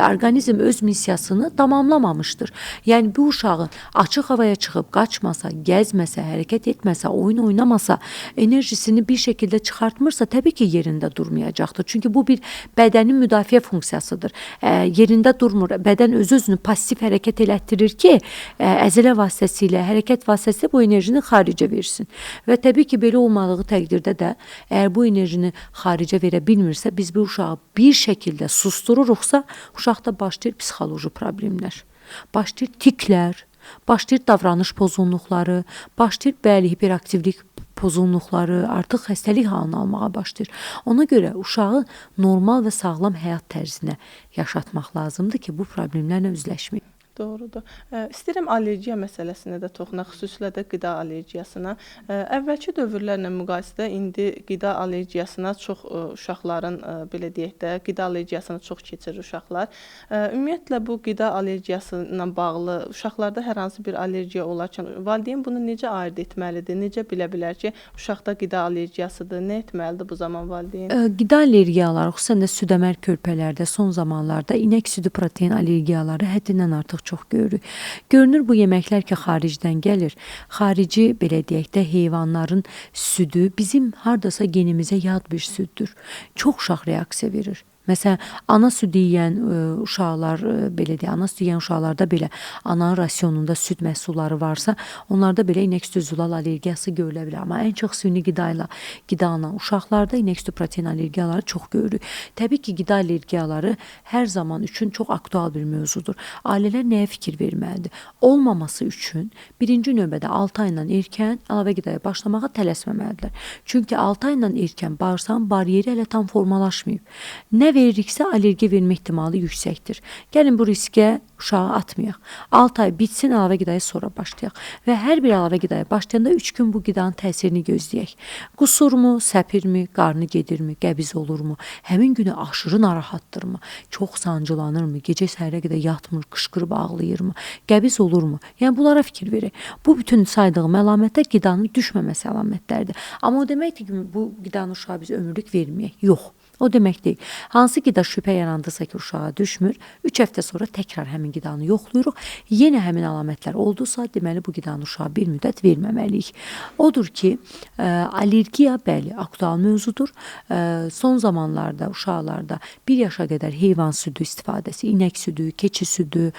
orqanizm öz missiyasını tamamlamamışdır. Yəni bu uşağın açıq havaya çıxıb qaçmasa, gəzməsə, hərəkət etməsə, oyun oynamasa, enerjisini bir şəkildə çıxartmırsa, təbii ki, yerində durmayacaqdır. Çünki bu bir bədənin müdafiə funksiyasıdır. Yerində durmur. Bədən öz-özünü pasiv hərəkət elətdirir ki, əzələ vasitəsilə, hərəkət vasitəsilə bu enerjini xaricə versin. Və təbii ki, belə olmadığı təqdirdə də, əgər bu enerjini xaricə verə bilmirsə, biz bu uşağı bir şəkildə sustururuqsa, uşaqda başlayır psixoloji problemlər. Başlayır tiklər, başlayır davranış pozğunluqları, başlayır bəli hiperaktivlik pozğunluqları, artıq xəstəlik halını almağa başlayır. Ona görə uşağı normal və sağlam həyat tərzinə yaşatmaq lazımdır ki, bu problemlərlə üzləşməyək. Doğrudur. İstəyirəm allergiya məsələsinə də toxunaq, xüsusilə də qida allergiyasına. Əvvəlki dövrlərlə müqayisədə indi qida allergiyasına çox uşaqların, belə deyək də, qida allergiyasına çox keçirir uşaqlar. Ümumiyyətlə bu qida allergiyası ilə bağlı uşaqlarda hər hansı bir allergiya olarkən valideyn bunu necə ayırd etməlidir? Necə bilə bilər ki, uşaqda qida allergiyasıdır? Nə etməlidir bu zaman valideyn? Qida allergiyaları, xüsusən də südəmər körpələrdə son zamanlarda inək südü protein allergiyaları həddindən artıq çox görürük. Görünür bu yeməklər ki, xaricdən gəlir. Xarici, belə deyək də, heyvanların südü bizim hardasa genimizə yad bir süddür. Çox uşaq reaksiya verir. Məsələn, ana südü yeyən uşaqlar, belə deyək, ana südü yeyən uşaqlarda belə ananın rasionunda süd məhsulları varsa, onlarda belə inək südü zülal allergiyası görülə bilər. Amma ən çox süni qidalan uşaqlarda inək südü protein allergiyaları çox görürük. Təbii ki, qida allergiyaları hər zaman üçün çox aktual bir mövzudur. Ailələr nəyə fikir verməlidir? Olmaması üçün birinci növbədə 6 aydan erkən əlavə qidaya başlamağa tələsməməlidirlər. Çünki 6 aydan erkən bağırsağın bariyeri hələ tam formalaşmayıb. Nə veririksə allergiya vermə ehtimalı yüksəkdir. Gəlin bu riskə uşağı atmayaq. 6 ay bitsin, əlavə qidaya sonra başlayaq. Və hər bir əlavə qidaya başlayanda 3 gün bu qidanın təsirini gözləyək. Qusurmu, səpirmi, qarnı gedirmi, qəbiz olurmu, həmin günü aşırı narahatdırmı, çox sancılanırmı, gecə səhərə qədər yatmır, qışqırıb ağlayırmı, qəbiz olurmu? Yəni bunlara fikir verək. Bu bütün saydığım əlamətlər qidanın düşməməsi əlamətləridir. Amma o deməkdir ki, bu qidanı uşağa biz ömürlük verməyək. Yox. O demək deyil. Hansı qida şübhə yarandısa ki, uşağa düşmür, 3 həftə sonra təkrar həmin qidanı yoxlayırıq. Yenə həmin əlamətlər oldusa, deməli bu qidanı uşağa bir müddət verməməliyik. Odur ki, allergiya bəli, aktual mövzudur. Son zamanlarda uşaqlarda 1 yaşa qədər heyvan südü istifadəsi, inək südü, keçi südü,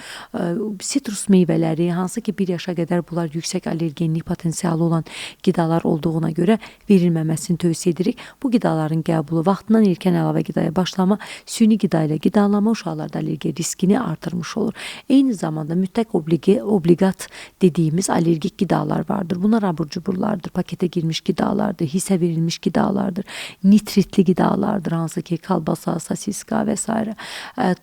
sitrus meyvələri, hansı ki 1 yaşa qədər bunlar yüksək allergenlik potensialı olan qidalar olduğuna görə verilməməsini tövsiyə edirik. Bu qidaların qəbulu vaxtından erkən əlavə qidaya başlama, süni qida ilə qidalama uşaqlarda allergiya riskini artırmış olur. Eyni zamanda mütləq obligat dediyimiz allergik qidalar vardır. Bunlar abur-cuburlardır, paketə girmiş qidalardır, hissə verilmiş qidalardır, nitritli qidalardır, hansı ki kalbasa, sasiska və s.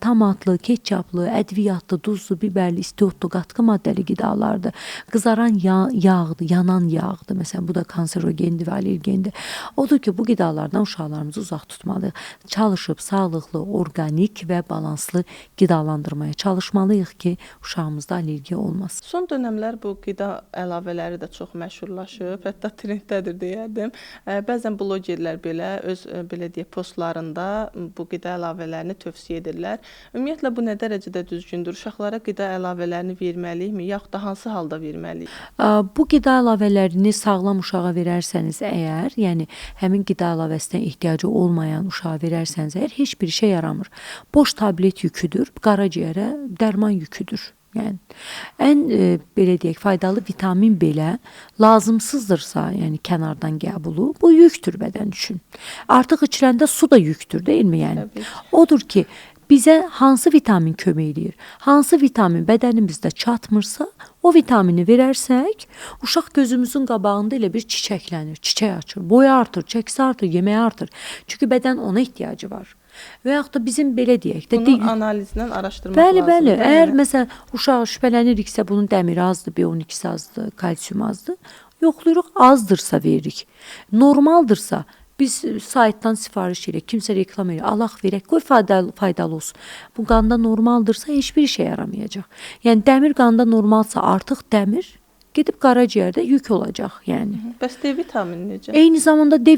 Tomatlı, ketçaplı, ədviyyatlı, duzlu, biberli, istiotlu, qatqı maddəli qidalardır. Qızaran yağdır, yanan yağdır. Məsələn, bu da kanserogendir və allergendir. Odur ki, bu qidalardan uşaqlarımızı uzaq tutmalıyıq. Çalışıb sağlıqlı, organik və balanslı qidalandırmaya çalışmalıyıq ki, uşağımızda allergiya olmasın. Son dönəmlər bu qida əlavələri də çox məşhurlaşıb, hətta trenddədir deyərdim. Bəzən blogerlər belə öz belə deyək postlarında bu qida əlavələrini tövsiyə edirlər. Ümumiyyətlə bu nə dərəcədə düzgündür? Uşaqlara qida əlavələrini verməliyikmi, yaxud da hansı halda verməliyik? Bu qida əlavələrini sağlam uşağa verərsəniz əgər, yəni həmin qida əlavəsinə ehtiyacı olmayan uşağa verərsəniz əgər, heç bir işə yaramır. Boş tablet yüküdür, qaraciyərə dərman yüküdür. Yəni ən belə deyək faydalı vitamin belə lazımsızdırsa, yəni kənardan qəbulu, bu yükdür bədən üçün. Artıq içiləndə su da yükdür, deyilmi yəni? Odur ki, bizə hansı vitamin kömək eləyir? Hansı vitamin bədənimizdə çatmırsa, o vitamini verərsək, uşaq gözümüzün qabağında elə bir çiçəklənir, çiçək açır, boyu artır, çəkisi artır, yeməyi artır. Çünki bədən ona ehtiyacı var. Və yaxud da bizim belə deyək də bunun analizindən araşdırmaq lazımdır. Bəli. Əgər məsələn uşaq şübhələniriksə bunun dəmiri azdır, B12-si azdır, kalsium azdır, yoxlayırıq, azdırsa veririk. Normaldırsa biz saytdan sifariş edirik, kimsə reklam edir, alaq verək, qoy faydalı olsun. Bu qanda normaldırsa heç bir işə yaramayacaq. Yəni dəmir qanda normalsa artıq dəmir gedib qaraciyərdə yük olacaq, yəni. Bəs D vitamini necə? Eyni zamanda D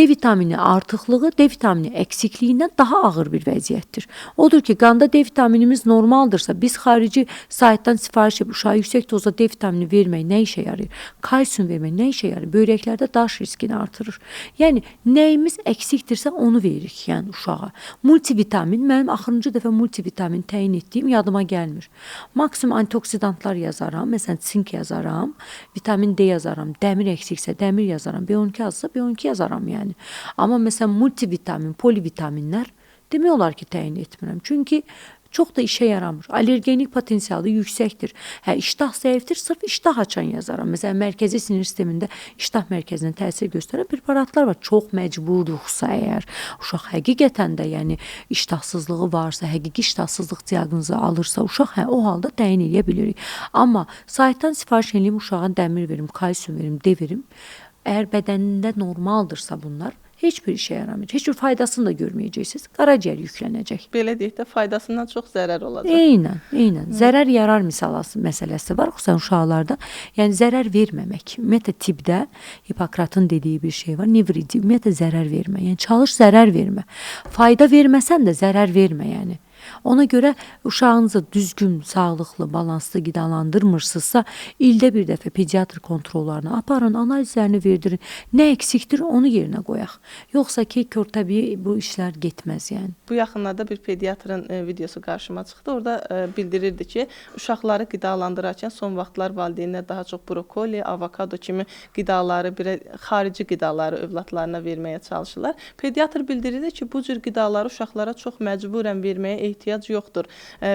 vitamini artıqlığı D vitamini əksikliyindən daha ağır bir vəziyyətdir. Odur ki, qanda D vitaminimiz normaldırsa, biz xarici saytdan sifariş edib uşağa yüksək dozda D vitamini vermək nə işə yarayır? Kalsium vermək nə işə yarayır? Böyrəklərdə daş riskini artırır. Yəni nəyimiz əksikdirsə onu veririk, yəni uşağa. Multivitamin, mənim axırıncı dəfə multivitamin təyin etdiyim yadıma gəlmir. Maksimum antioksidantlar yazaram, məsələn sink yazaram, vitamin D yazaram, dəmir əksiksə dəmir yazaram, B12 azsa B12 yazaram yəni. Amma məsələn multivitamin, polivitaminlər demək olar ki, təyin etmirəm. Çünki çox da işə yaramır. Allergenik potensialı yüksəkdir. İştah zəifdir, sırf iştah açan yazaram. Məsələn, mərkəzi sinir sistemində iştah mərkəzinə təsir göstərən preparatlar var. Çox məcburduqsa əgər, uşaq həqiqətən də yəni iştahsızlığı varsa, həqiqi iştahsızlıq diaqnozu alırsa, uşaq o halda təyin edə bilirik. Amma saytdan sifariş edeyim, uşağa dəmir verim, kalsium verim, D verim. Əgər bədənində normaldırsa bunlar, heç bir işə yaramayacaq. Heç bir faydasını da görməyəcəksiniz. Qaraciyər yüklənəcək. Belə deyək də faydasından çox zərər olacaq. Eynən. Zərər yarar məsələsi var, xüsusən uşaqlarda. Yəni zərər verməmək. Ümumiyyətlə tibbdə Hipokratın dediyi bir şey var. Nevridi, ümumiyyətlə zərər vermə. Yəni çalış zərər vermə. Fayda verməsən də zərər vermə yəni. Ona görə uşağınızı düzgün, sağlıqlı, balanslı qidalandırmırsınızsa, ildə bir dəfə pediatr kontrollarına aparın, analizlərini verdirin. Nə eksikdir, onu yerinə qoyaq. Yoxsa ki, körtəbii bu işlər getməz yəni. Bu yaxınlarda bir pediatrın videosu qarşıma çıxdı. Orada bildirirdi ki, uşaqları qidalandırarkən son vaxtlar valideynlər daha çox brokoli, avokado kimi qidaları, xarici qidaları övladlarına verməyə çalışırlar. Pediatr bildirirdi ki, bu cür qidaları uşaqlara çox məcburən verməyə ehtiyac yoxdur.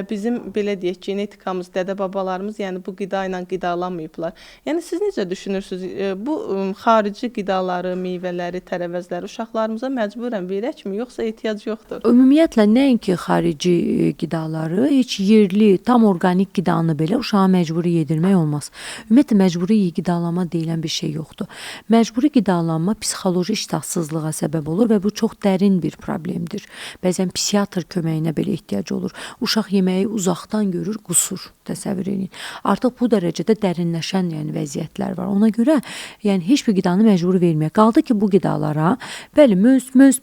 Bizim belə deyək, genetikamız, dədə-babalarımız yəni bu qida ilə qidalanmayıblar. Yəni siz necə düşünürsünüz? Bu xarici qidaları, meyvələri, tərəvəzləri uşaqlarımıza məcburən verəkmi, yoxsa ehtiyac yoxdur? Ümumiyyətlə nəinki xarici qidaları, heç yerli, tam orqanik qidanı belə uşağa məcburi yedirmək olmaz. Ümumiyyətlə məcburi qidalama deyilən bir şey yoxdur. Məcburi qidalanma psixoloji iştahsızlığa səbəb olur və bu çox dərin bir problemdir. Bəzən psixiatr köməyinə belə ehtiyac ehtiyacı olur. Uşaq yeməyi uzaqdan görür, qusur, təsəvvür edin. Artıq bu dərəcədə dərinləşən yəni vəziyyətlər var. Ona görə yəni heç bir qidanı məcburi verməyə. Qaldı ki, bu qidalara bəli,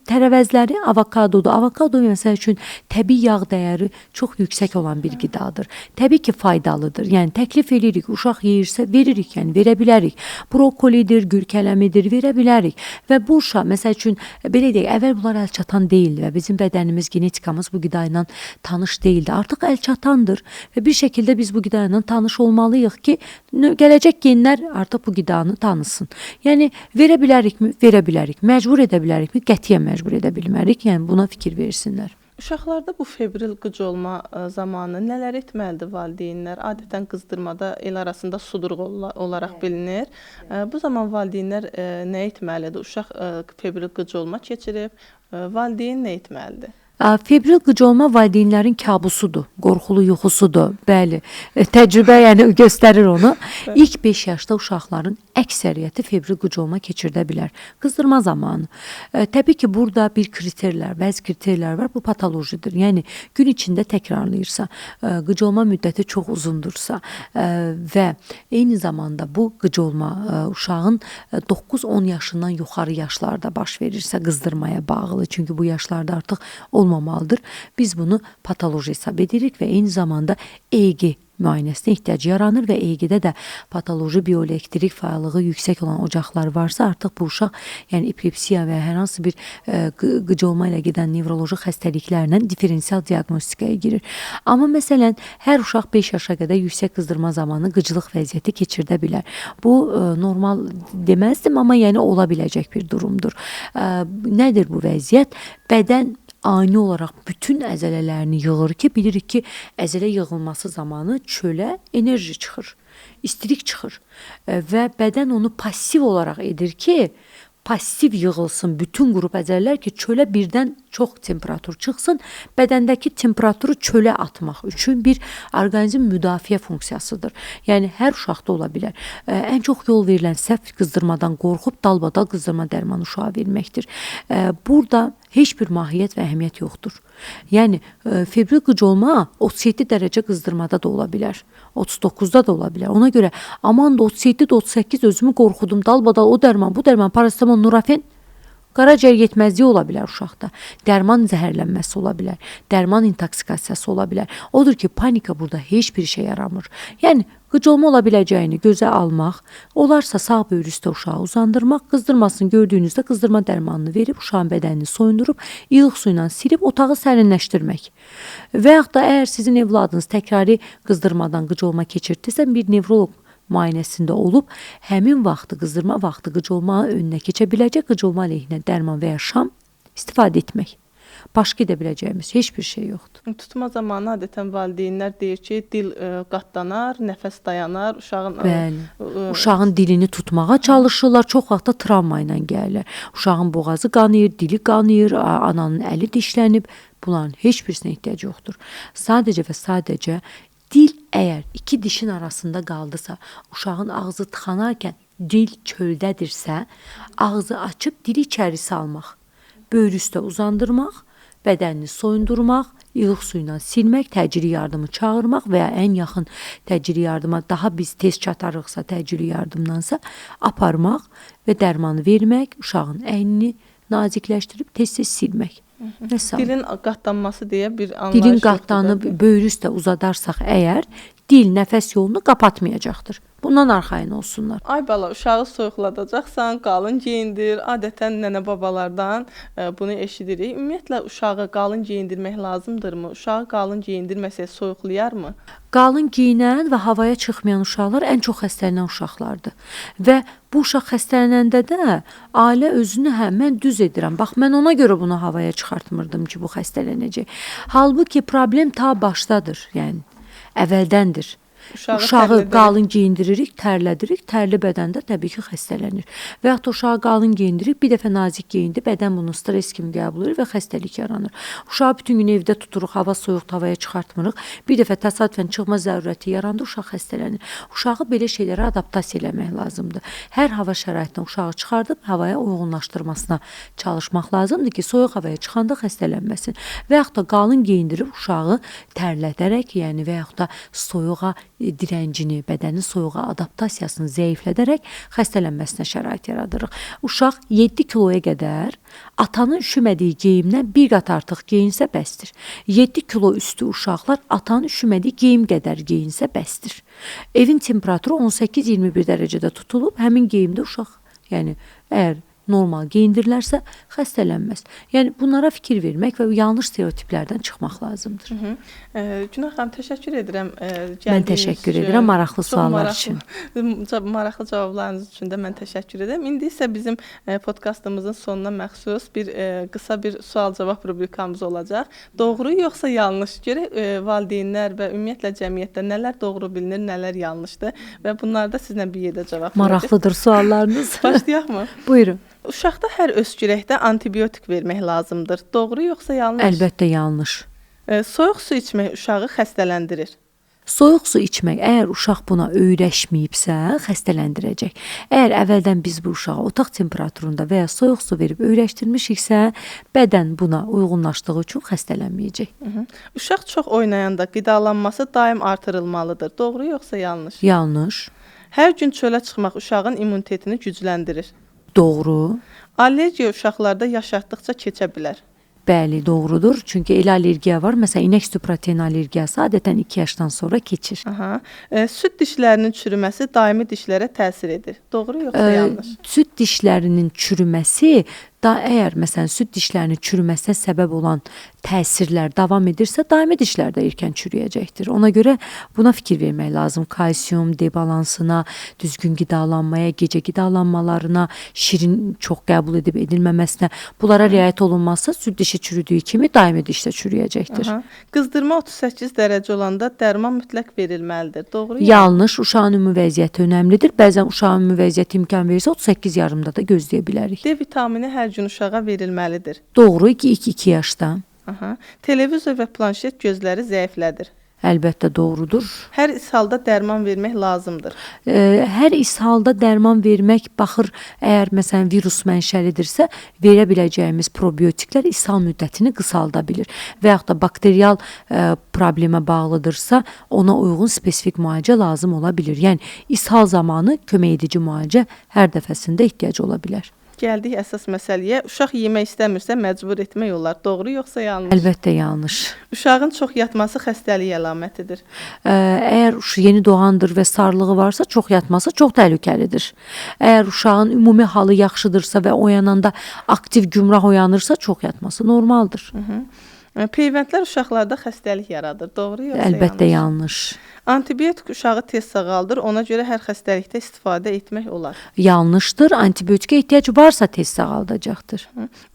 tərəvəzləri avokadodur. Avokado məsəl üçün təbii yağ dəyəri çox yüksək olan bir qidadır. Təbii ki, faydalıdır. Yəni təklif edirik, uşaq yeyirsə veririk, yəni verə bilərik. Brokolidir, gül kələmidir, verə bilərik. Və bu uşaq məsəl üçün belə deyək, əvvəl bunlar əlçatan deyildi və bizim bədənimiz, genetikamız bu qida ilə tanış deyildi. Artıq əlçatandır və bir şəkildə biz bu qida ilə tanış olmalıyıq ki, gələcək genlər artıq bu qidanı tanısın. Yəni verə bilərikmi? Verə bilərik. Məcbur edə bilərikmi? Qətiyyən məcbur edə bilmərik. Yəni buna fikir versinlər. Uşaqlarda bu febril qıc olma zamanı nələr etməlidir valideynlər? Adətən qızdırmada el arasında sudurq olaraq bilinir. Bu zaman valideynlər nə etməlidir? Uşaq febril qıc olma keçirib, valideyn nə etməlidir? Febril qıc olma valideynlərin kabusudur, qorxulu yuxusudur. Bəli, təcrübə yəni göstərir onu. İlk 5 yaşda uşaqların əksəriyyəti febril qıc olma keçirdə bilər. Qızdırma zamanı. Təbii ki, burada bir kriterlər, bəzi kriterlər var. Bu patolojidir. Yəni gün içində təkrarlayırsa, qıc olma müddəti çox uzundursa və eyni zamanda bu qıc olma uşağın 9-10 yaşından yuxarı yaşlarda baş verirsə qızdırmaya bağlı. Çünki bu yaşlarda artıq olmamalıdır. Biz bunu patoloji hesab edirik və eyni zamanda EEG müayinəsinə ehtiyac yaranır və EEG-də də patoloji bioelektrik fəallığı yüksək olan ocaqlar varsa, artıq bu uşaq yəni epilepsiya və hər hansı bir qıc olma ilə gedən nevroloji xəstəliklərlə diferensial diaqnostikaya girir. Amma məsələn, hər uşaq 5 yaşa qədər yüksək qızdırma zamanı qıclıq vəziyyəti keçirdə bilər. Bu normal deməzdim, amma yəni ola biləcək bir durumdur. Nədir bu vəziyyət? Bədən ani olaraq bütün əzələlərini yığır ki, bilirik ki, əzələ yığılması zamanı çölə enerji çıxır, istilik çıxır və bədən onu pasiv olaraq edir ki, pasiv yığılsın bütün qrup əzələlər ki, çölə birdən çox temperatur çıxsın, bədəndəki temperaturu çölə atmaq üçün bir orqanizm müdafiə funksiyasıdır. Yəni hər uşaqda ola bilər. Ən çox yol verilən səhv qızdırmadan qorxub dalbadal qızdırma dərmanı uşağa verməkdir. Burada heç bir mahiyyət və əhəmiyyət yoxdur. Yəni febril qıc olma 37 dərəcə qızdırmada da ola bilər. 39-da da ola bilər. Ona görə aman da 37-də 38 özümü qorxudum, dalbadal o dərman, bu dərman, parasetamol, nurafen, qaraciyər yetməzliyi ola bilər uşaqda. Dərman zəhərlənməsi ola bilər. Dərman intoksikasiyası ola bilər. Odur ki, panika burada heç bir şey yaramır. Yəni qıc olma ola biləcəyini gözə almaq, olarsa sağ böyrü üstə uşağı uzandırmaq, qızdırmasını gördüyünüzdə qızdırma dərmanını verib, uşağın bədənini soyundurub, ilıq su ilə silib, otağı sərinləşdirmək. Və yaxud da əgər sizin evladınız təkrari qızdırmadan qıc olma keçirdisə, bir nevroloq müayinəsində olub, həmin vaxtı, qızdırma vaxtı qıc olmanın önünə keçə biləcək, qıc olma əleyhinə dərman və ya şam istifadə etmək. Başqa edə biləcəyimiz heç bir şey yoxdur. Tutma zamanı adətən valideynlər deyir ki, dil qatlanar, nəfəs dayanar, uşağın dilini tutmağa çalışırlar, çox vaxt da travma ilə gəlirlər. Uşağın boğazı qanayır, dili qanayır, ananın əli dişlənib, bunların heç birisinə ehtiyac yoxdur. Sadəcə və sadəcə dil əgər iki dişin arasında qaldısa, uşağın ağzı tıxanarkən dil çöldədirsə, ağzı açıb dili içəri salmaq, böyrü üstə uzandırmaq, bədənini soyundurmaq, ilıq su ilə silmək, təcili yardımı çağırmaq və ya ən yaxın təcili yardıma daha biz tez çatarıqsa təcili yardımdansa aparmaq və dərmanı vermək, uşağın əynini nazikləşdirib tez-tez silmək. Dilin qatlanması deyə bir anlayış dilin qatlanıb böyrü üstə uzadarsaq əgər, dil nəfəs yolunu qapatmayacaqdır. Bundan arxayın olsunlar. Ay bala, uşağı soyuqladacaqsan, qalın geyindir. Adətən nənə-babalardan bunu eşidirik. Ümumiyyətlə, uşağı qalın geyindirmək lazımdırmı? Uşağı qalın geyindirməsək soyuqlayarmı? Qalın geyinən və havaya çıxmayan uşaqlar ən çox xəstələnən uşaqlardır. Və bu uşaq xəstələnəndə də ailə özünü mən düz edirəm. Bax, mən ona görə bunu havaya çıxartmırdım ki, bu xəstələnəcək. Halbuki problem ta başdadır, yəni əvvəldəndir. Uşağı Uşağı tərlədirik. qalın geyindiririk, tərlədirik. Tərli bədəndə təbii ki, xəstələnir. Və yaxud da uşağı qalın geyindiririk, bir dəfə nazik geyindi, bədən bunu stres kimi qəbul edir və xəstəlik yaranır. Uşağı bütün gün evdə tuturuq, hava soyuq, havaya çıxartmırıq. Bir dəfə təsadüfən çıxma zərurəti yarandı, uşaq xəstələnir. Uşağı belə şeylərə adaptasiya eləmək lazımdır. Hər hava şəraitindən uşağı çıxardıb havaya uyğunlaşdırmasına çalışmaq lazımdır ki, soyuq havaya çıxanda xəstələnməsin. Və yaxud da qalın geyindirib uşağı tərlədərək, yəni və yaxud da soyuğa direncini, bədənin soyuğa adaptasiyasını zəiflədərək xəstələnməsinə şərait yaradırıq. Uşaq 7 kiloya qədər atanın üşümədiyi geyimdən bir qat artıq geyinsə bəsdir. 7 kilo üstü uşaqlar atanın üşümədiyi geyim qədər geyinsə bəsdir. Evin temperaturu 18-21 dərəcədə tutulub, həmin geyimdə uşaq, yəni əgər normal geyindirilərsə xəstələnməz. Yəni bunlara fikir vermək və yanlış stereotiplərdən çıxmaq lazımdır. Günay xanım, təşəkkür edirəm Mən təşəkkür edirəm maraqlı suallar üçün. Maraqlı cavablarınız üçün də mən təşəkkür edirəm. İndi isə bizim podkastımızın sonuna məxsus bir qısa bir sual-cavab rubrikamız olacaq. Doğru yoxsa yanlış? Görək valideynlər və ümumiyyətlə cəmiyyətdə nələr doğru bilinir, nələr yanlışdır və bunlarda sizlə bir yerdə cavab verəcək. Maraqlıdır suallarınız. Başlayaq mı? Buyurun. Uşaqda hər öskürəkdə antibiotik vermək lazımdır. Doğru yoxsa yanlış? Əlbəttə yanlış. Soyuq su içmək uşağı xəstələndirir. Soyuq su içmək, əgər uşaq buna öyrəşməyibsə, xəstələndirəcək. Əgər əvvəldən biz bu uşağı otaq temperaturunda və ya soyuq su verib öyrəşdirmişiksə, bədən buna uyğunlaşdığı üçün xəstələnməyəcək. Uşaq çox oynayanda qidalanması daim artırılmalıdır. Doğru yoxsa yanlış? Yanlış. Hər gün çölə çıxmaq uşağın immunitetini gücləndirir. Doğru. Allergiya uşaqlarda yaşatdıqca keçə bilər. Bəli, doğrudur. Çünki elə allergiya var. Məsələn, inək südü protein allergiyası adətən 2 yaşdan sonra keçir. Süd dişlərinin çürüməsi daimi dişlərə təsir edir. Doğru yoxsa yanlış? Süd dişlərinin çürüməsi əgər məsələn süd dişlərinin çürüməsinə səbəb olan təsirlər davam edirsə, daimi dişlər də erkən çürüyəcəkdir. Ona görə buna fikir vermək lazım. Kalsium, D balansına, düzgün qidalanmaya, gecə qidalanmalarına, şirin çox qəbul edib edilməməsinə, bunlara riayət olunmazsa süd dişi çürüdüyü kimi daimi diş də çürüyəcəkdir. Qızdırma 38 dərəcə olanda dərman mütləq verilməlidir. Doğru? Yanlış. Uşağın ümumi vəziyyəti önəmlidir. Bəzən uşağın ümumi vəziyyəti imkan verirsə 38 yarımda da gözləyə bilərik. D vitamini hər gün uşağa verilməlidir. Doğru, 2 yaşda. Televizor və planşet gözləri zəiflədir. Əlbəttə doğrudur. Hər ishalda dərman vermək lazımdır. Hər ishalda dərman vermək baxır, əgər məsələn virus mənşəlidirsə, verə biləcəyimiz probiotiklər ishal müddətini qısalda bilir. Və yaxud da bakterial problemə bağlıdırsa, ona uyğun spesifik müalicə lazım ola bilir. Yəni ishal zamanı kömək edici müalicə hər dəfəsində ehtiyac ola bilər. Gəldik əsas məsələyə. Uşaq yemək istəmirsə məcbur etmək olar. Doğru yoxsa yanlış? Əlbəttə yanlış. Uşağın çox yatması xəstəlik əlamətidir. Əgər yeni doğandır və sarılığı varsa, çox yatması çox təhlükəlidir. Əgər uşağın ümumi halı yaxşıdırsa və oyananda aktiv gümrah oyanırsa, çox yatması normaldır. Peyvəndlər uşaqlarda xəstəlik yaradır. Doğru yoxsa yanlış? Əlbəttə yanlış. Antibiotik uşağı tez sağaldır. Ona görə hər xəstəlikdə istifadə etmək olar. Yanlışdır. Antibiotikə ehtiyac varsa tez sağaldacaqdır.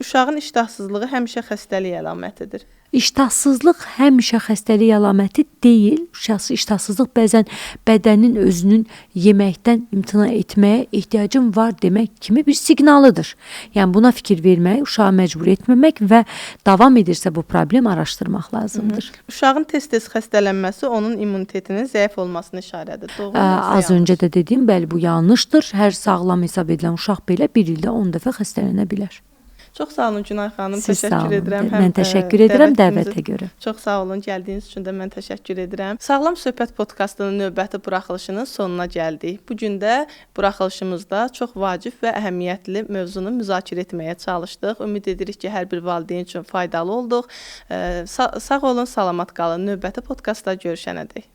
Uşağın iştahsızlığı həmişə xəstəlik əlamətidir. İştahsızlıq həmişə xəstəlik əlaməti deyil. İştahsızlıq bəzən bədənin özünün yeməkdən imtina etməyə ehtiyacın var demək kimi bir siqnalıdır. Yəni buna fikir vermək, uşağı məcbur etməmək və davam edirsə bu problem araşdırmaq lazımdır. Uşağın tez-tez xəstələnməsi onun immunitetinin zəif olmasını işarədir. Doğru yoxsa Az öncə də dediyim, bəli bu yanlışdır. Hər sağlam hesab edilən uşaq belə bir ildə 10 dəfə xəstələnə bilər. Çox sağ olun Günay xanım. Siz sağ Təşəkkür olun. edirəm. Mən təşəkkür edirəm dəvətə görə. Çox sağ olun. Gəldiyiniz üçün də mən təşəkkür edirəm. Sağlam Söhbət podkastının növbəti buraxılışının sonuna gəldik. Bu gün də buraxılışımızda çox vacib və əhəmiyyətli mövzunu müzakirə etməyə çalışdıq. Ümid edirik ki, hər bir valideyn üçün faydalı olduq. Sağ olun, salamat qalın. Növbəti podkastda görüşənədək.